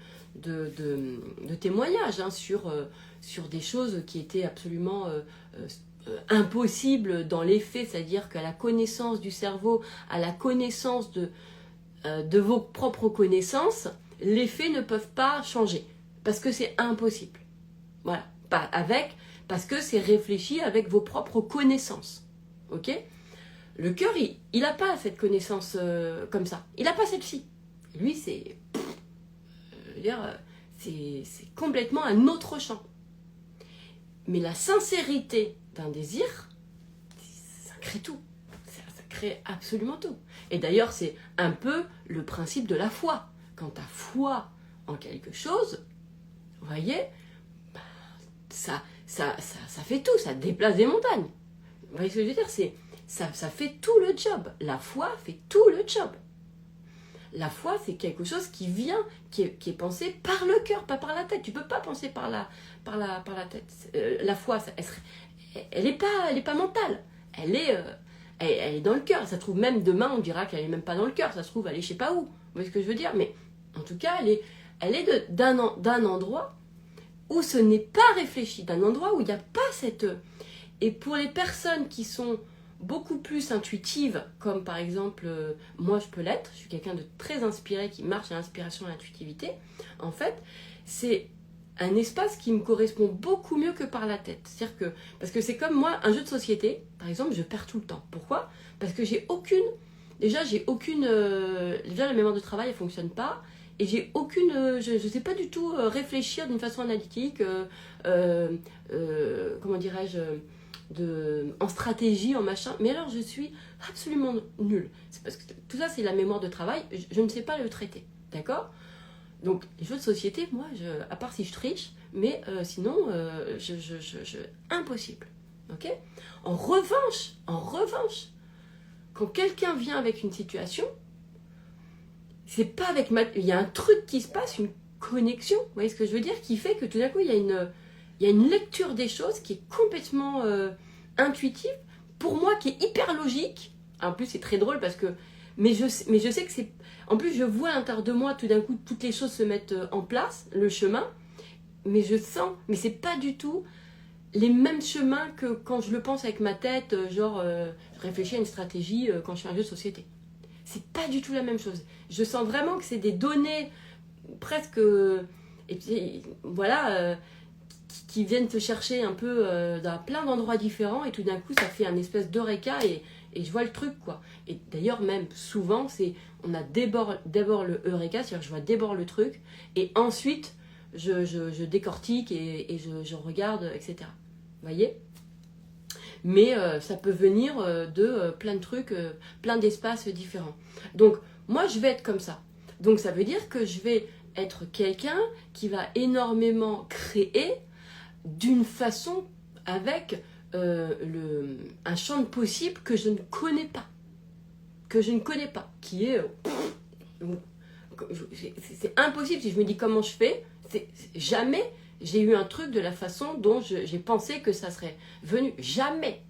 témoignages hein, sur des choses qui étaient absolument impossibles dans les faits, c'est-à-dire qu'à la connaissance du cerveau, à la connaissance de vos propres connaissances, les faits ne peuvent pas changer, parce que c'est impossible. Voilà, parce que c'est réfléchi avec vos propres connaissances. Ok ? Le cœur, il n'a pas cette connaissance comme ça. Il n'a pas celle-ci. Lui, c'est complètement un autre champ. Mais la sincérité d'un désir, ça crée tout. Ça crée absolument tout. Et d'ailleurs, c'est un peu le principe de la foi. Quand tu as foi en quelque chose, vous voyez, bah, ça fait tout, ça déplace des montagnes. Vous voyez ce que je veux dire ? Ça fait tout le job. La foi fait tout le job. La foi, c'est quelque chose qui vient, qui est pensé par le cœur, pas par la tête. Tu ne peux pas penser par la tête. La foi, elle n'est pas mentale. Elle est dans le cœur. Ça se trouve, même demain, on dira qu'elle n'est même pas dans le cœur. Ça se trouve, elle est je ne sais pas où. Vous voyez ce que je veux dire ? Mais en tout cas, elle est d'un endroit où ce n'est pas réfléchi, d'un endroit où il n'y a pas cette... Et pour les personnes qui sont beaucoup plus intuitives, comme par exemple, moi je peux l'être, je suis quelqu'un de très inspiré qui marche à l'inspiration et à l'intuitivité, en fait, c'est un espace qui me correspond beaucoup mieux que par la tête. C'est-à-dire que, parce que c'est comme moi, un jeu de société, par exemple, je perds tout le temps. Pourquoi ? Parce que déjà la mémoire de travail, elle ne fonctionne pas, et j'ai aucune, je ne sais pas du tout réfléchir d'une façon analytique, comment dirais-je, en stratégie, en machin, mais alors je suis absolument nulle. C'est parce que tout ça c'est la mémoire de travail, je ne sais pas le traiter, d'accord ? Donc les jeux de société, moi, à part si je triche, mais sinon, impossible, ok ? En revanche, quand quelqu'un vient avec une situation, c'est pas avec il y a un truc qui se passe, une connexion, vous voyez ce que je veux dire, qui fait que tout d'un coup il y a une lecture des choses qui est complètement intuitive, pour moi qui est hyper logique. En plus c'est très drôle parce que, mais je sais que c'est, en plus je vois à l'intérieur de moi tout d'un coup toutes les choses se mettent en place, le chemin, mais je sens, mais c'est pas du tout les mêmes chemins que quand je le pense avec ma tête, je réfléchis à une stratégie quand je fais un jeu de société. C'est pas du tout la même chose. Je sens vraiment que c'est des données presque, et puis voilà, qui viennent te chercher un peu dans plein d'endroits différents, et tout d'un coup ça fait un espèce d'eureka, et je vois le truc quoi. Et d'ailleurs même souvent on a d'abord le eureka, c'est-à-dire que je vois d'abord le truc, et ensuite je décortique et je regarde, etc. Vous voyez ? Mais ça peut venir de plein de trucs, plein d'espaces différents. Donc, moi, je vais être comme ça. Donc, ça veut dire que je vais être quelqu'un qui va énormément créer d'une façon avec un champ de possible que je ne connais pas. Qui est... c'est impossible. Si je me dis comment je fais, jamais j'ai eu un truc de la façon dont j'ai pensé que ça serait venu. Jamais.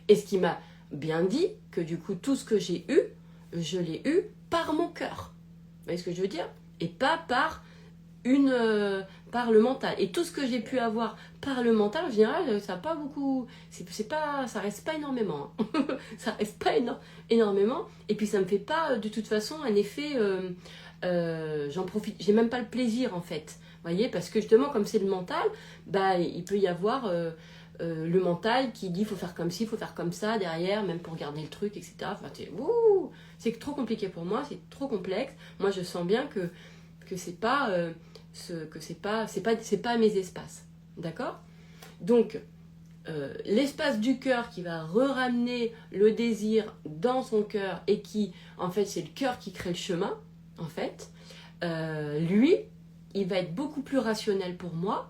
Et ce qui m'a bien dit que du coup, tout ce que j'ai eu, je l'ai eu par mon cœur. Vous voyez ce que je veux dire ? Et pas par par le mental. Et tout ce que j'ai pu avoir par le mental, en général, ça a pas beaucoup, ça reste pas énormément. Hein. Ça reste pas énormément. Et puis ça me fait pas de toute façon un effet, j'en profite, j'ai même pas le plaisir en fait. Vous voyez, parce que justement, comme c'est le mental, bah, il peut y avoir le mental qui dit faut faire comme ci, faut faire comme ça derrière, même pour garder le truc, etc. Enfin, c'est trop compliqué pour moi, c'est trop complexe. Moi, je sens bien que c'est pas, c'est pas mes espaces, d'accord? Donc, l'espace du cœur qui va ramener le désir dans son cœur et qui, en fait, c'est le cœur qui crée le chemin, en fait, lui, il va être beaucoup plus rationnel pour moi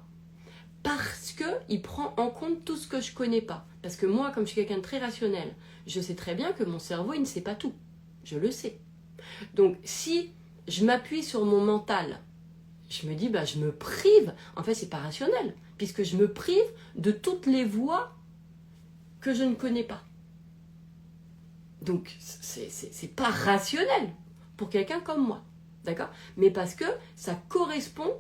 parce qu'il prend en compte tout ce que je ne connais pas. Parce que moi, comme je suis quelqu'un de très rationnel, je sais très bien que mon cerveau, il ne sait pas tout. Je le sais. Donc, si je m'appuie sur mon mental, je me dis, bah, je me prive. En fait, c'est pas rationnel, puisque je me prive de toutes les voies que je ne connais pas. Donc, c'est pas rationnel pour quelqu'un comme moi. D'accord? Mais parce que ça correspond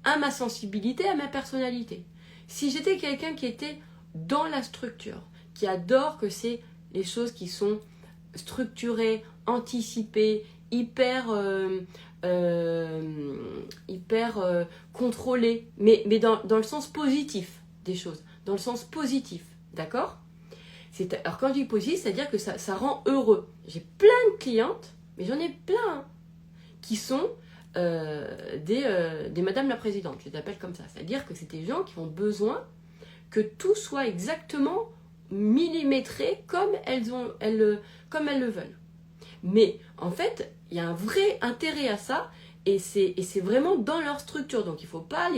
à ma sensibilité, à ma personnalité. Si j'étais quelqu'un qui était dans la structure, qui adore que c'est les choses qui sont structurées, anticipées, hyper contrôlées, mais dans le sens positif des choses, dans le sens positif, d'accord? Alors quand je dis positif, c'est-à-dire que ça rend heureux. J'ai plein de clientes, mais j'en ai plein, hein, qui sont des Madame la Présidente, je les appelle comme ça. C'est-à-dire que c'est des gens qui ont besoin que tout soit exactement millimétré comme elles le veulent. Mais en fait, il y a un vrai intérêt à ça et c'est vraiment dans leur structure. Donc il faut pas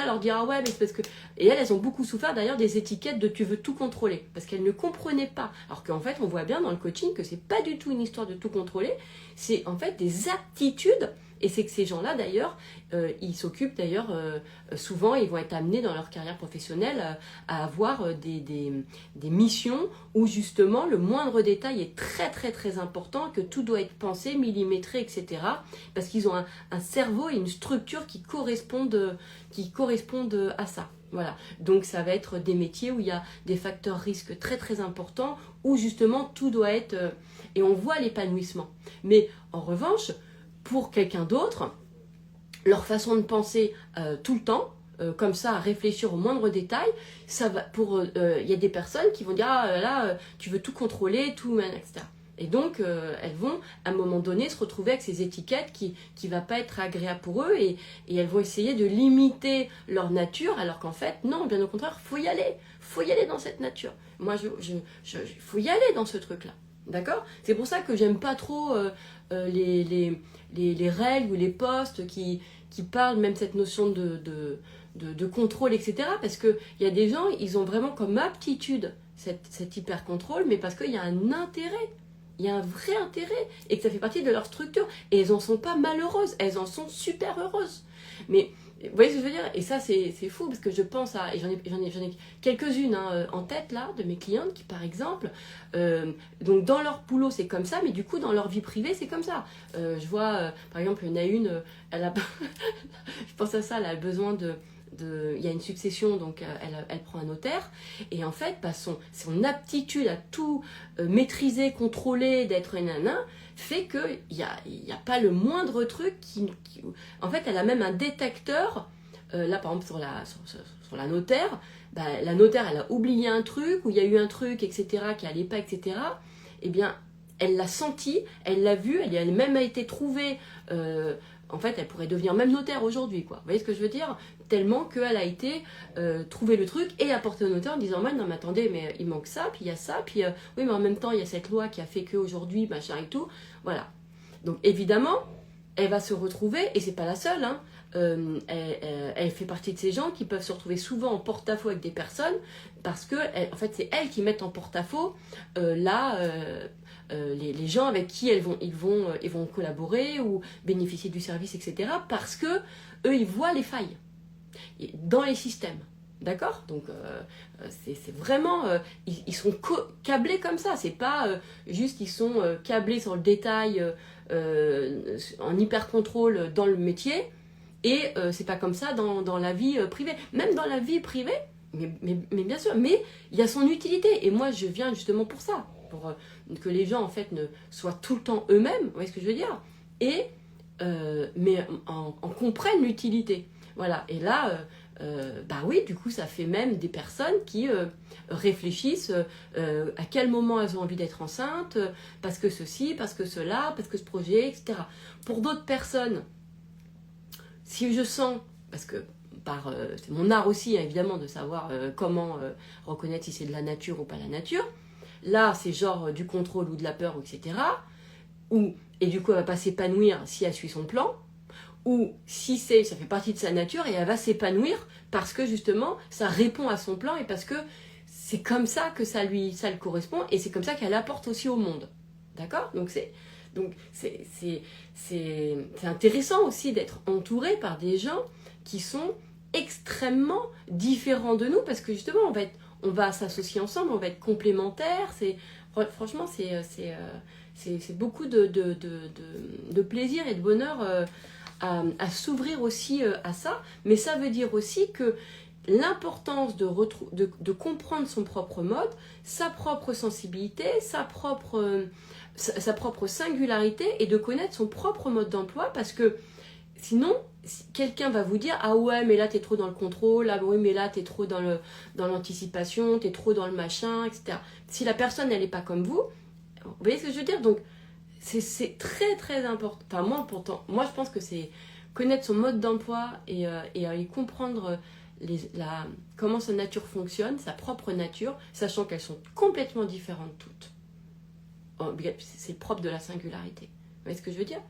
leur dire ah ouais mais c'est parce que... Et elles ont beaucoup souffert d'ailleurs des étiquettes de tu veux tout contrôler parce qu'elles ne comprenaient pas. Alors qu'en fait on voit bien dans le coaching que c'est pas du tout une histoire de tout contrôler, c'est en fait des aptitudes. Et c'est que ces gens-là, d'ailleurs, ils s'occupent d'ailleurs, souvent, ils vont être amenés dans leur carrière professionnelle à avoir des missions où justement le moindre détail est très très très important, que tout doit être pensé, millimétré, etc. Parce qu'ils ont un cerveau et une structure qui correspondent à ça. Voilà, donc ça va être des métiers où il y a des facteurs risques très très importants, où justement tout doit être... et on voit l'épanouissement. Mais en revanche... Pour quelqu'un d'autre, leur façon de penser tout le temps, comme ça, à réfléchir au moindre détail, ça va y a des personnes qui vont dire ah là, tu veux tout contrôler, tout, etc. Et donc, elles vont, à un moment donné, se retrouver avec ces étiquettes qui ne vont pas être agréables pour eux et elles vont essayer de limiter leur nature, alors qu'en fait, non, bien au contraire, faut y aller dans cette nature. Moi, faut y aller dans ce truc-là. D'accord? C'est pour ça que j'aime pas trop les règles ou les postes qui parlent même cette notion de contrôle, etc. Parce qu'il y a des gens, ils ont vraiment comme aptitude cet hyper contrôle, mais parce qu'il y a un intérêt. Il y a un vrai intérêt et que ça fait partie de leur structure. Et elles n'en sont pas malheureuses, elles en sont super heureuses. Mais vous voyez ce que je veux dire? Et ça, c'est fou parce que je pense à... Et j'en ai quelques-unes en tête là, de mes clientes qui, par exemple, donc dans leur boulot, c'est comme ça, mais du coup, dans leur vie privée, c'est comme ça. Je vois, par exemple, il y en a une, elle a... je pense à ça, elle a besoin il y a une succession, donc elle prend un notaire, et en fait, bah, son aptitude à tout maîtriser, contrôler, d'être nanin, fait qu'il n'y a pas le moindre truc En fait, elle a même un détecteur, là par exemple sur la notaire, bah, la notaire, elle a oublié un truc, ou il y a eu un truc, etc., qui n'allait pas, etc., eh bien, elle l'a senti, elle l'a vu, elle a même été trouvée... en fait, elle pourrait devenir même notaire aujourd'hui, quoi. Vous voyez ce que je veux dire? Tellement qu'elle a été trouver le truc et apporter au notaire en disant non mais attendez, mais il manque ça, puis il y a ça, puis oui mais en même temps il y a cette loi qui a fait qu'aujourd'hui, machin et tout. Voilà. Donc évidemment, elle va se retrouver, et c'est pas la seule, hein, elle fait partie de ces gens qui peuvent se retrouver souvent en porte-à-faux avec des personnes parce que en fait c'est elles qui mettent en porte-à-faux les gens avec qui ils vont collaborer ou bénéficier du service, etc. parce que eux ils voient les failles dans les systèmes. D'accord? Donc c'est vraiment... ils sont câblés comme ça. C'est pas juste ils sont câblés sur le détail en hyper contrôle dans le métier Et c'est pas comme ça dans la vie privée. Même dans la vie privée, mais bien sûr, mais il y a son utilité. Et moi, je viens justement pour ça, pour que les gens, en fait, ne soient tout le temps eux-mêmes, vous voyez ce que je veux dire? Et, mais en comprennent l'utilité. Voilà, et là, bah oui, du coup, ça fait même des personnes qui réfléchissent à quel moment elles ont envie d'être enceintes, parce que ceci, parce que cela, parce que ce projet, etc. Pour d'autres personnes, si je sens, parce que c'est mon art aussi, hein, évidemment, de savoir comment reconnaître si c'est de la nature ou pas la nature. Là, c'est genre du contrôle ou de la peur, etc. Et du coup, elle va pas s'épanouir si elle suit son plan. Ou si ça fait partie de sa nature et elle va s'épanouir parce que justement, ça répond à son plan et parce que c'est comme ça que ça lui correspond et c'est comme ça qu'elle apporte aussi au monde. D'accord? Donc c'est intéressant aussi d'être entouré par des gens qui sont extrêmement différents de nous parce que justement on va s'associer ensemble, on va être complémentaires. Franchement c'est beaucoup de plaisir et de bonheur à s'ouvrir aussi à ça, mais ça veut dire aussi que l'importance de comprendre son propre mode, sa propre sensibilité, sa propre singularité et de connaître son propre mode d'emploi parce que sinon, quelqu'un va vous dire « Ah ouais, mais là, t'es trop dans le contrôle, ah oui, mais là, t'es trop dans l'anticipation, t'es trop dans le machin, etc. » Si la personne, elle n'est pas comme vous, vous voyez ce que je veux dire? Donc, c'est très, très important. Enfin, moi, je pense que c'est connaître son mode d'emploi et comprendre comment sa nature fonctionne, sa propre nature, sachant qu'elles sont complètement différentes toutes. C'est le propre de la singularité. Vous voyez ce que je veux dire?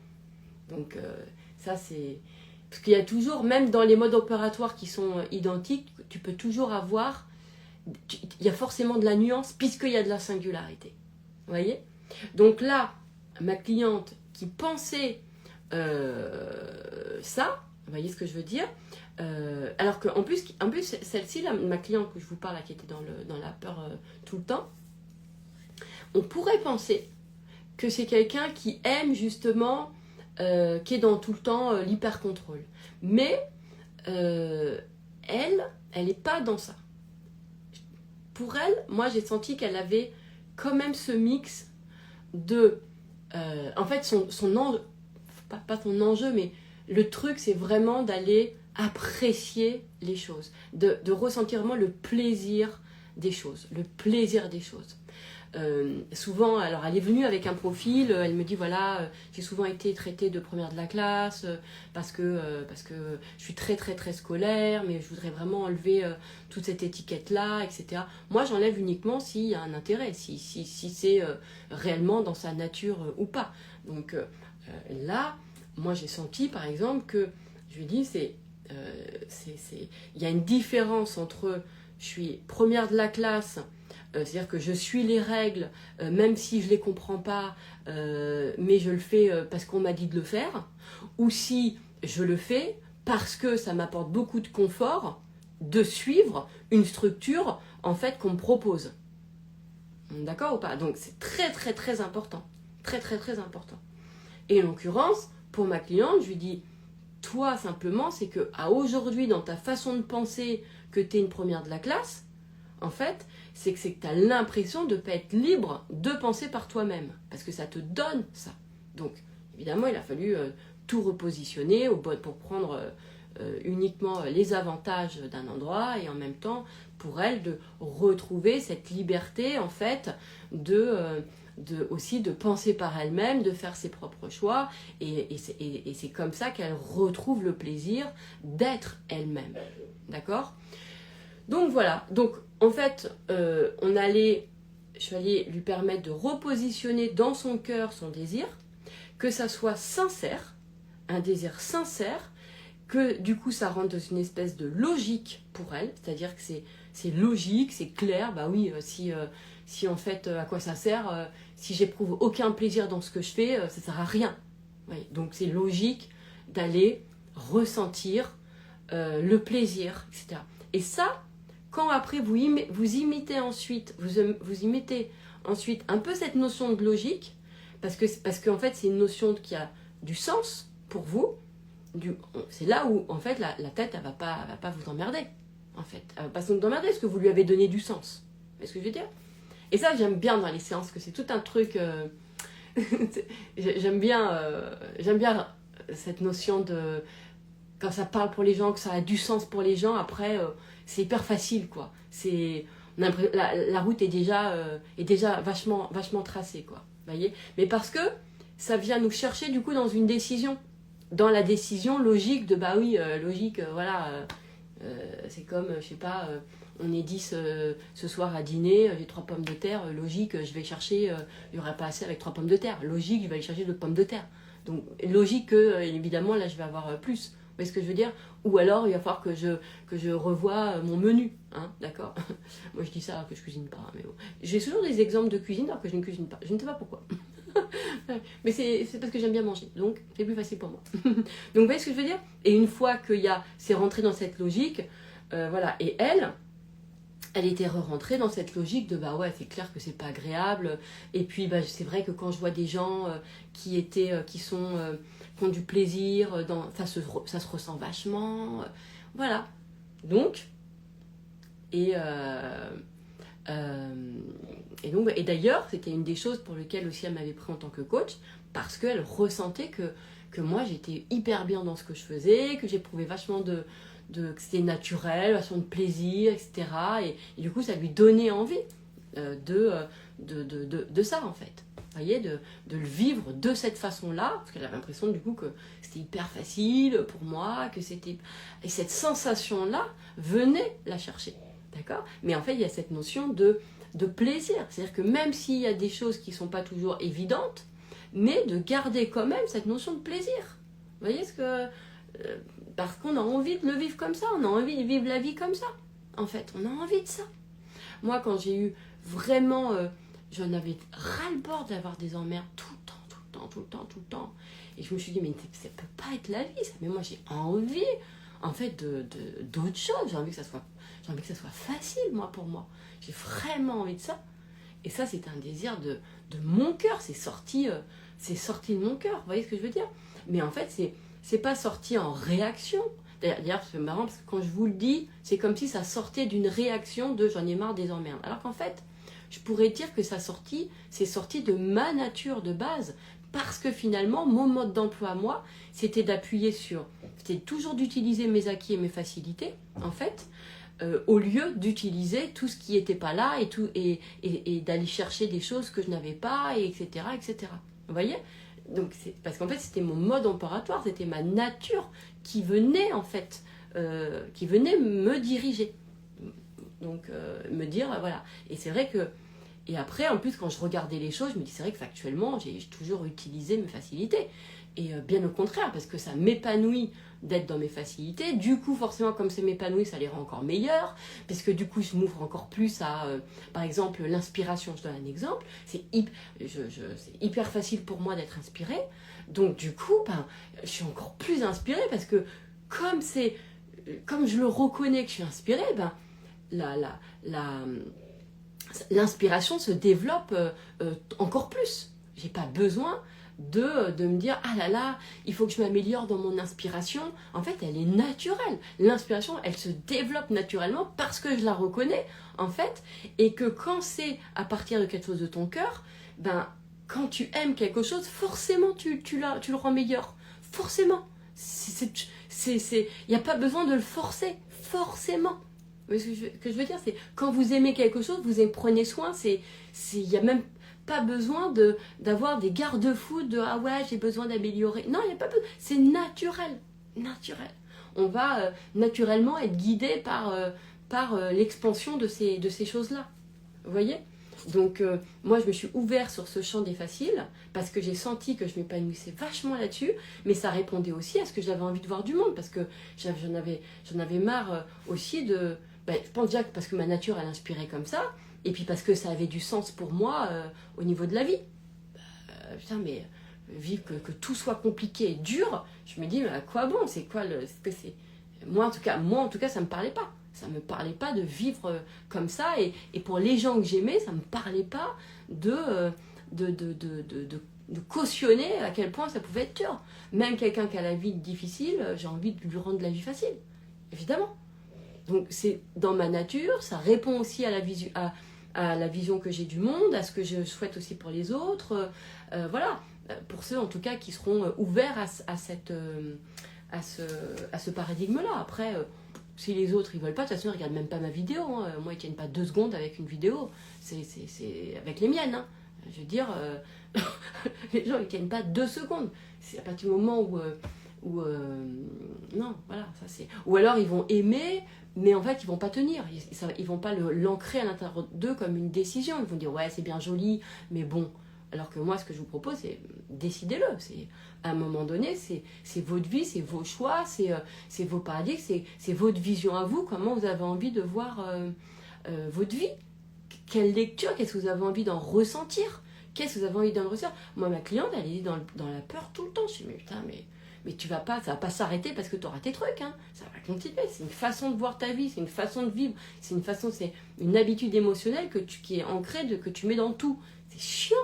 Donc, ça, c'est... Parce qu'il y a toujours, même dans les modes opératoires qui sont identiques, tu peux toujours avoir... Il y a forcément de la nuance, puisqu'il y a de la singularité. Vous voyez? Donc là, ma cliente qui pensait ça, vous voyez ce que je veux dire? Alors qu'en plus celle-ci, ma cliente que je vous parle, là, qui était dans la peur tout le temps, on pourrait penser que c'est quelqu'un qui aime justement, qui est dans tout le temps l'hyper-contrôle. Mais elle n'est pas dans ça. Pour elle, moi j'ai senti qu'elle avait quand même ce mix de... en fait, son enjeu, pas son enjeu, mais le truc, c'est vraiment d'aller apprécier les choses, de ressentir vraiment le plaisir des choses, souvent, alors elle est venue avec un profil, elle me dit voilà, j'ai souvent été traitée de première de la classe parce que je suis très très très scolaire, mais je voudrais vraiment enlever toute cette étiquette là, etc. Moi j'enlève uniquement s'il y a un intérêt, si c'est réellement dans sa nature ou pas. Donc là, moi j'ai senti par exemple que, je lui dis, il y a une différence entre je suis première de la classe, c'est-à-dire que je suis les règles, même si je ne les comprends pas, mais je le fais parce qu'on m'a dit de le faire, ou si je le fais parce que ça m'apporte beaucoup de confort de suivre une structure en fait qu'on me propose. D'accord ou pas? Donc c'est très très très important. Très très très important. Et en l'occurrence, pour ma cliente, je lui dis, toi simplement, c'est que à aujourd'hui, dans ta façon de penser que tu es une première de la classe, en fait, c'est que tu as l'impression de ne pas être libre de penser par toi-même. Parce que ça te donne ça. Donc, évidemment, il a fallu tout repositionner pour prendre uniquement les avantages d'un endroit et en même temps, pour elle, de retrouver cette liberté, en fait, aussi de penser par elle-même, de faire ses propres choix. Et c'est comme ça qu'elle retrouve le plaisir d'être elle-même. D'accord ? Donc voilà, donc en fait, je suis allée lui permettre de repositionner dans son cœur son désir, que ça soit sincère, un désir sincère, que du coup ça rentre dans une espèce de logique pour elle, c'est-à-dire que c'est logique, c'est clair, bah oui, si en fait, à quoi ça sert, si j'éprouve aucun plaisir dans ce que je fais, ça sert à rien. Oui, donc c'est logique d'aller ressentir le plaisir, etc. Et ça, quand après vous imitez ensuite, vous y mettez ensuite un peu cette notion de logique, parce qu'en fait c'est une notion qui a du sens pour vous, c'est là où, en fait, la tête, elle va pas vous emmerder. En fait, elle va pas vous emmerder parce que vous lui avez donné du sens. Vous voyez ce que je veux dire? Et ça, j'aime bien dans les séances, que c'est tout un truc... j'aime bien cette notion de... Quand ça parle pour les gens, que ça a du sens pour les gens, après, c'est hyper facile, quoi. La route est déjà vachement, vachement tracée, quoi. Voyez? Mais parce que ça vient nous chercher, du coup, dans une décision. Dans la décision logique de, bah oui, logique, voilà... c'est comme, je sais pas, on est 10 ce soir à dîner, j'ai 3 pommes de terre, logique, je vais chercher, il n'y aura pas assez avec 3 pommes de terre. Logique, je vais aller chercher d'autres pommes de terre. Donc, logique que, évidemment, là, je vais avoir plus. Vous voyez ce que je veux dire? Ou alors, il va falloir que je revoie mon menu, hein, d'accord? Moi, je dis ça alors que je cuisine pas, hein, mais bon. J'ai toujours des exemples de cuisine alors que je ne cuisine pas. Je ne sais pas pourquoi. Mais c'est parce que j'aime bien manger, donc c'est plus facile pour moi. Donc vous voyez ce que je veux dire? Et une fois c'est rentré dans cette logique, voilà, et elle était rentrée dans cette logique de bah ouais, c'est clair que c'est pas agréable. Et puis bah, c'est vrai que quand je vois des gens qui ont du plaisir, ça se ressent vachement, voilà. Donc, et et d'ailleurs, c'était une des choses pour lesquelles aussi elle m'avait pris en tant que coach, parce qu'elle ressentait que moi j'étais hyper bien dans ce que je faisais, que j'éprouvais vachement que c'était naturel, vachement de plaisir, etc. Et du coup, ça lui donnait envie de ça, en fait. Vous voyez, de le vivre de cette façon-là, parce qu'elle avait l'impression du coup que c'était hyper facile pour moi, que c'était... Et cette sensation-là venait la chercher, d'accord? Mais en fait, il y a cette notion de plaisir. C'est-à-dire que même s'il y a des choses qui ne sont pas toujours évidentes, mais de garder quand même cette notion de plaisir. Vous voyez ce que... parce qu'on a envie de le vivre comme ça, on a envie de vivre la vie comme ça. En fait, on a envie de ça. Moi, quand j'ai eu vraiment... j'en avais ras-le-bord d'avoir des emmerdes tout le temps. Et je me suis dit, mais ça peut pas être la vie, ça. Mais moi, j'ai envie, en fait, d'autres choses. J'ai envie que ça soit facile, moi, pour moi. J'ai vraiment envie de ça. Et ça, c'est un désir de mon cœur. C'est sorti de mon cœur. Vous voyez ce que je veux dire? Mais en fait, c'est pas sorti en réaction. D'ailleurs, c'est marrant parce que quand je vous le dis, c'est comme si ça sortait d'une réaction de j'en ai marre des emmerdes. Alors qu'en fait, je pourrais dire que c'est sorti de ma nature de base. Parce que finalement, mon mode d'emploi à moi, c'était c'était toujours d'utiliser mes acquis et mes facilités, en fait, au lieu d'utiliser tout ce qui n'était pas là et d'aller chercher des choses que je n'avais pas, et etc., etc. Vous voyez? Donc parce qu'en fait, c'était mon mode opératoire, c'était ma nature qui venait, en fait, qui venait me diriger. Donc, me dire, voilà. Et c'est vrai que... Et après, en plus, quand je regardais les choses, je me dis, c'est vrai que factuellement, j'ai toujours utilisé mes facilités. Et bien au contraire, parce que ça m'épanouit d'être dans mes facilités. Du coup, forcément, comme c'est m'épanouit, ça les rend encore meilleurs. Parce que du coup, je m'ouvre encore plus à, par exemple, l'inspiration. Je donne un exemple. C'est hyper facile pour moi d'être inspirée. Donc, du coup, je suis encore plus inspirée parce que comme je le reconnais que je suis inspirée, l'inspiration se développe encore plus. J'ai pas besoin de me dire ah là là, il faut que je m'améliore dans mon inspiration. En fait, elle est naturelle. L'inspiration, elle se développe naturellement parce que je la reconnais, en fait, et que quand c'est à partir de quelque chose de ton cœur, quand tu aimes quelque chose, forcément tu le rends meilleur. Forcément. Il n'y a pas besoin de le forcer. Forcément. Mais ce que je veux dire, c'est quand vous aimez quelque chose, vous en prenez soin. Il n'y a même pas besoin d'avoir des garde-fous de ah ouais, j'ai besoin d'améliorer. Non, il n'y a pas besoin. C'est naturel. Naturel. On va naturellement être guidé par l'expansion de ces choses-là. Vous voyez? Donc, moi, je me suis ouverte sur ce champ des faciles parce que j'ai senti que je m'épanouissais vachement là-dessus, mais ça répondait aussi à ce que j'avais envie de voir du monde parce que j'en avais marre aussi de... je pense déjà parce que ma nature, elle inspirait comme ça, et puis parce que ça avait du sens pour moi au niveau de la vie. Putain, mais vivre que tout soit compliqué et dur, je me dis, mais à quoi bon? C'est quoi moi, en tout cas, ça me parlait pas. Ça me parlait pas de vivre comme ça, et pour les gens que j'aimais, ça me parlait pas de cautionner à quel point ça pouvait être dur. Même quelqu'un qui a la vie difficile, j'ai envie de lui rendre la vie facile, évidemment. Donc c'est dans ma nature, ça répond aussi à la vision que j'ai du monde, à ce que je souhaite aussi pour les autres. Voilà, pour ceux en tout cas qui seront ouverts à ce paradigme-là. Après, si les autres ils veulent pas, de toute façon ils regardent même pas ma vidéo. Hein. Moi ils tiennent pas 2 secondes avec une vidéo, c'est avec les miennes. Hein. Je veux dire, les gens ils tiennent pas 2 secondes. C'est à partir du moment où non, voilà, ça c'est. Ou alors ils vont aimer, mais en fait ils vont pas tenir. Ils vont pas l'ancrer à l'intérieur d'eux comme une décision. Ils vont dire ouais c'est bien joli, mais bon. Alors que moi ce que je vous propose c'est décidez-le. C'est à un moment donné c'est votre vie, c'est vos choix, c'est vos paradigmes, c'est votre vision à vous. Comment vous avez envie de voir votre vie? Quelle lecture? Qu'est-ce que vous avez envie d'en ressentir? Qu'est-ce que vous avez envie d'en ressentir? Moi ma cliente elle est dans la peur tout le temps. Je suis mais putain mais ça va pas s'arrêter parce que tu auras tes trucs, hein. Ça va continuer. C'est une façon de voir ta vie, c'est une façon de vivre, c'est une habitude émotionnelle qui est ancrée, que tu mets dans tout. C'est chiant.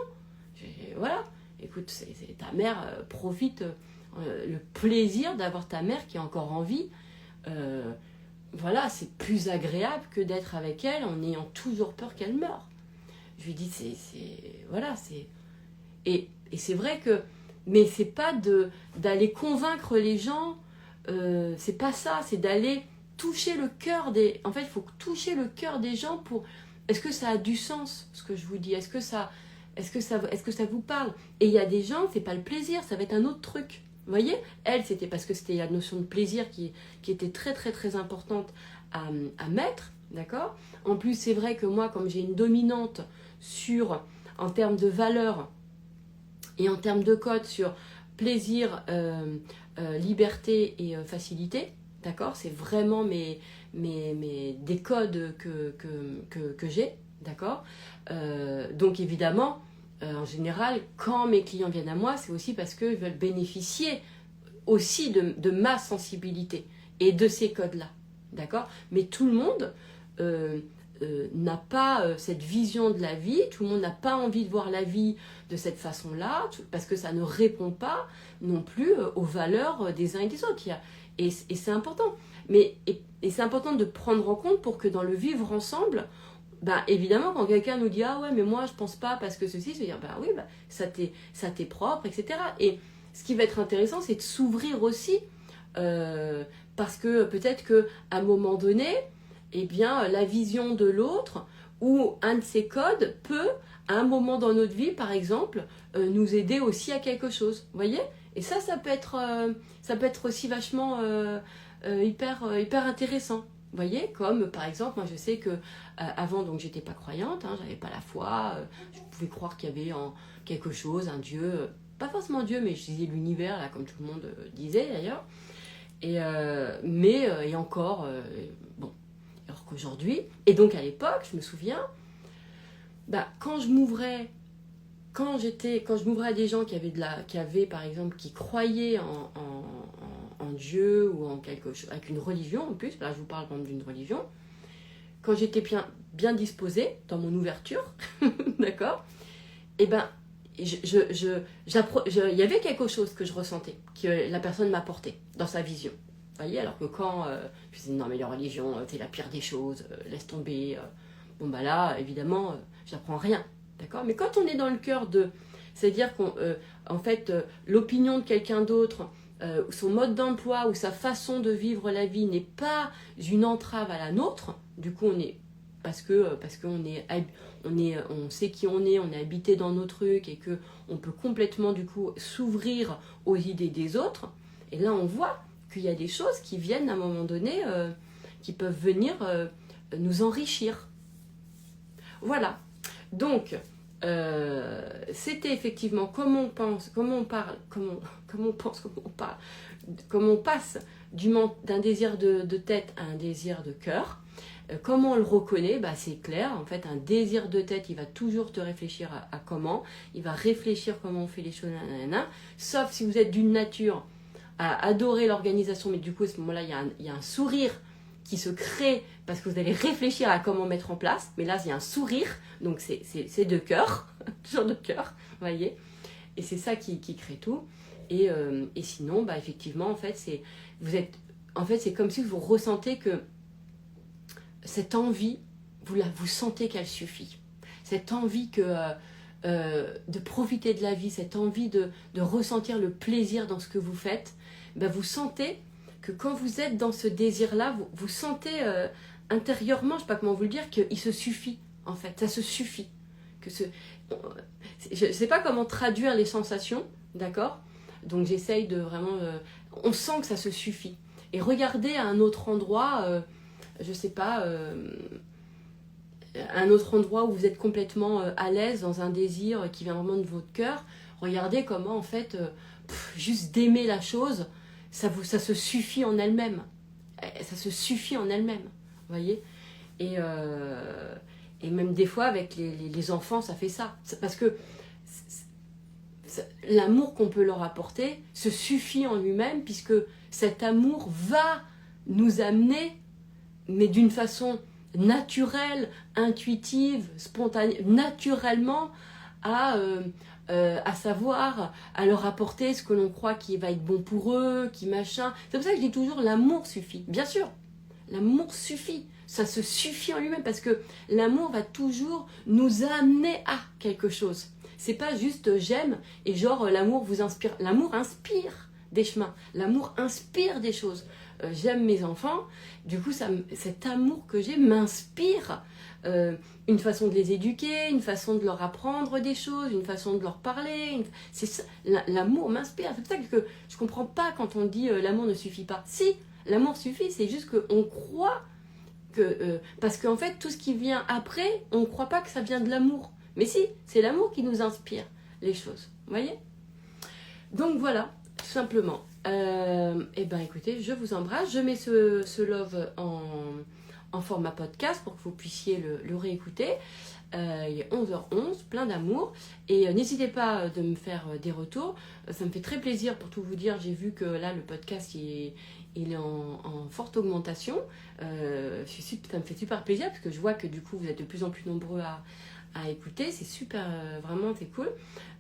Voilà. Écoute, ta mère profite le plaisir d'avoir ta mère qui est encore en vie. Voilà, c'est plus agréable que d'être avec elle en ayant toujours peur qu'elle meure. Je lui dis, voilà, c'est... Et c'est vrai que... Mais c'est pas d'aller convaincre les gens, c'est pas ça, c'est d'aller toucher le cœur des... En fait, il faut toucher le cœur des gens pour... Est-ce que ça a du sens, ce que je vous dis? Est-ce que ça vous parle? Et il y a des gens, c'est pas le plaisir, ça va être un autre truc. Vous voyez? Elle, c'était parce que c'était la notion de plaisir qui était très, très, très importante à mettre, d'accord? En plus, c'est vrai que moi, comme j'ai une dominante en termes de valeur, et en termes de code sur plaisir, liberté et facilité, d'accord? C'est vraiment des codes que j'ai, d'accord? Donc évidemment, en général, quand mes clients viennent à moi, c'est aussi parce qu'ils veulent bénéficier aussi de ma sensibilité et de ces codes-là, d'accord? Mais tout le monde n'a pas cette vision de la vie, tout le monde n'a pas envie de voir la vie de cette façon-là, parce que ça ne répond pas non plus aux valeurs des uns et des autres. Et c'est important. Et c'est important de prendre en compte pour que dans le vivre ensemble, bah, évidemment, quand quelqu'un nous dit « Ah ouais, mais moi, je pense pas parce que ceci », c'est dire « Bah oui, bah, ça t'est propre, etc. » Et ce qui va être intéressant, c'est de s'ouvrir aussi, parce que peut-être qu'à un moment donné, eh bien, la vision de l'autre ou un de ses codes peut, à un moment dans notre vie, par exemple, nous aider aussi à quelque chose. Vous voyez? Et ça peut être aussi vachement hyper intéressant. Vous voyez? Comme, par exemple, moi, je sais que avant, donc, j'étais pas croyante, hein, j'avais pas la foi, je pouvais croire qu'il y avait quelque chose, un Dieu, pas forcément Dieu, mais je disais l'univers, là, comme tout le monde disait, d'ailleurs. Et encore, bon. Alors qu'aujourd'hui, et donc à l'époque, je me souviens, bah, quand je m'ouvrais à des gens par exemple, qui croyaient en Dieu ou en quelque chose, avec une religion en plus, là je vous parle d'une religion, quand j'étais bien disposée dans mon ouverture, d'accord, et ben il y avait quelque chose que je ressentais, que la personne m'apportait dans sa vision. Vous voyez, alors que quand je disais non mais la religion c'est la pire des choses, laisse tomber, bon bah là évidemment j'apprends rien, d'accord? Mais quand on est dans le cœur c'est-à-dire qu'en fait l'opinion de quelqu'un d'autre, son mode d'emploi ou sa façon de vivre la vie n'est pas une entrave à la nôtre, du coup parce on sait qui on est habité dans nos trucs et que on peut complètement du coup s'ouvrir aux idées des autres, et là on voit qu'il y a des choses qui viennent à un moment donné, qui peuvent venir nous enrichir. Voilà. Donc, c'était effectivement comment on pense, comment on parle, comment on passe d'un désir de tête à un désir de cœur. Comment on le reconnaît? Bah, c'est clair, en fait, un désir de tête, il va toujours te réfléchir à comment, il va réfléchir comment on fait les choses, nanana, sauf si vous êtes d'une nature à adorer l'organisation, mais du coup à ce moment-là il y a un sourire qui se crée parce que vous allez réfléchir à comment mettre en place, mais là il y a un sourire, donc c'est de cœur, toujours de cœur, vous voyez. Et c'est ça qui crée tout. Et sinon, bah, effectivement, en fait, c'est comme si vous ressentez que cette envie, vous sentez qu'elle suffit. Cette envie de profiter de la vie, cette envie de ressentir le plaisir dans ce que vous faites, ben vous sentez que quand vous êtes dans ce désir-là, vous sentez intérieurement, je ne sais pas comment vous le dire, qu'il se suffit, en fait, ça se suffit. Je ne sais pas comment traduire les sensations, d'accord ? Donc j'essaye de vraiment... on sent que ça se suffit. Et regardez à un autre endroit, je ne sais pas... un autre endroit où vous êtes complètement à l'aise dans un désir qui vient vraiment de votre cœur, regardez comment en fait juste d'aimer la chose, ça se suffit en elle-même. Ça se suffit en elle-même, vous voyez. Et même des fois avec les enfants, ça fait ça. Parce que l'amour qu'on peut leur apporter se suffit en lui-même, puisque cet amour va nous amener, mais d'une façon naturelle, intuitive, spontanée, naturellement à savoir, à leur apporter ce que l'on croit qui va être bon pour eux, qui machin. C'est pour ça que je dis toujours l'amour suffit. Bien sûr, l'amour suffit. Ça se suffit en lui-même parce que l'amour va toujours nous amener à quelque chose. C'est pas juste j'aime et genre l'amour vous inspire. L'amour inspire des chemins. L'amour inspire des choses. J'aime mes enfants, du coup cet amour que j'ai m'inspire une façon de les éduquer, une façon de leur apprendre des choses, une façon de leur parler. L'amour m'inspire. C'est pour ça que je ne comprends pas quand on dit l'amour ne suffit pas. Si, l'amour suffit, c'est juste qu'on croit que... parce qu'en fait, tout ce qui vient après, on ne croit pas que ça vient de l'amour. Mais si, c'est l'amour qui nous inspire les choses. Vous voyez ? Donc voilà, tout simplement. Et ben écoutez, je vous embrasse. Je mets ce love en format podcast pour que vous puissiez le réécouter. Il est 11h11, plein d'amour. Et n'hésitez pas de me faire des retours. Ça me fait très plaisir pour tout vous dire. J'ai vu que là, le podcast, il est en forte augmentation. Ça me fait super plaisir parce que je vois que du coup, vous êtes de plus en plus nombreux à écouter. C'est super, vraiment, c'est cool.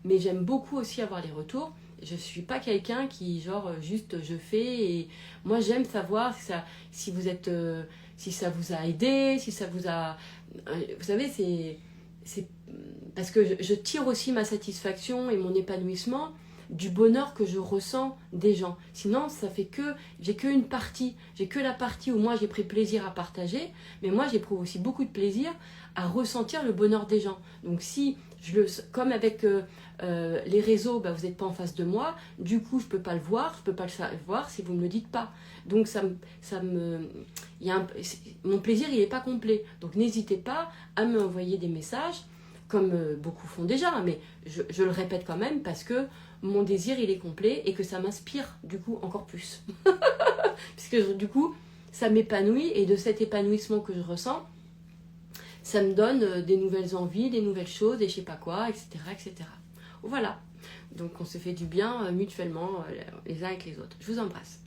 Mais j'aime beaucoup aussi avoir les retours. Je suis pas quelqu'un qui, genre, juste je fais. Et moi, j'aime savoir si vous êtes... si ça vous a aidé, si ça vous a... Vous savez, c'est parce que je tire aussi ma satisfaction et mon épanouissement du bonheur que je ressens des gens. Sinon, ça fait que... J'ai qu'une partie. J'ai que la partie où moi, j'ai pris plaisir à partager. Mais moi, j'éprouve aussi beaucoup de plaisir à ressentir le bonheur des gens. Donc, si... comme avec les réseaux, bah, vous n'êtes pas en face de moi, du coup je ne peux pas le voir, je ne peux pas le savoir si vous ne me le dites pas. Donc mon plaisir il n'est pas complet. Donc n'hésitez pas à m'envoyer des messages, comme beaucoup font déjà, mais je le répète quand même parce que mon désir il est complet et que ça m'inspire du coup encore plus. Puisque du coup ça m'épanouit et de cet épanouissement que je ressens, ça me donne des nouvelles envies, des nouvelles choses, et je sais pas quoi, etc., etc. Voilà. Donc on se fait du bien mutuellement les uns avec les autres. Je vous embrasse.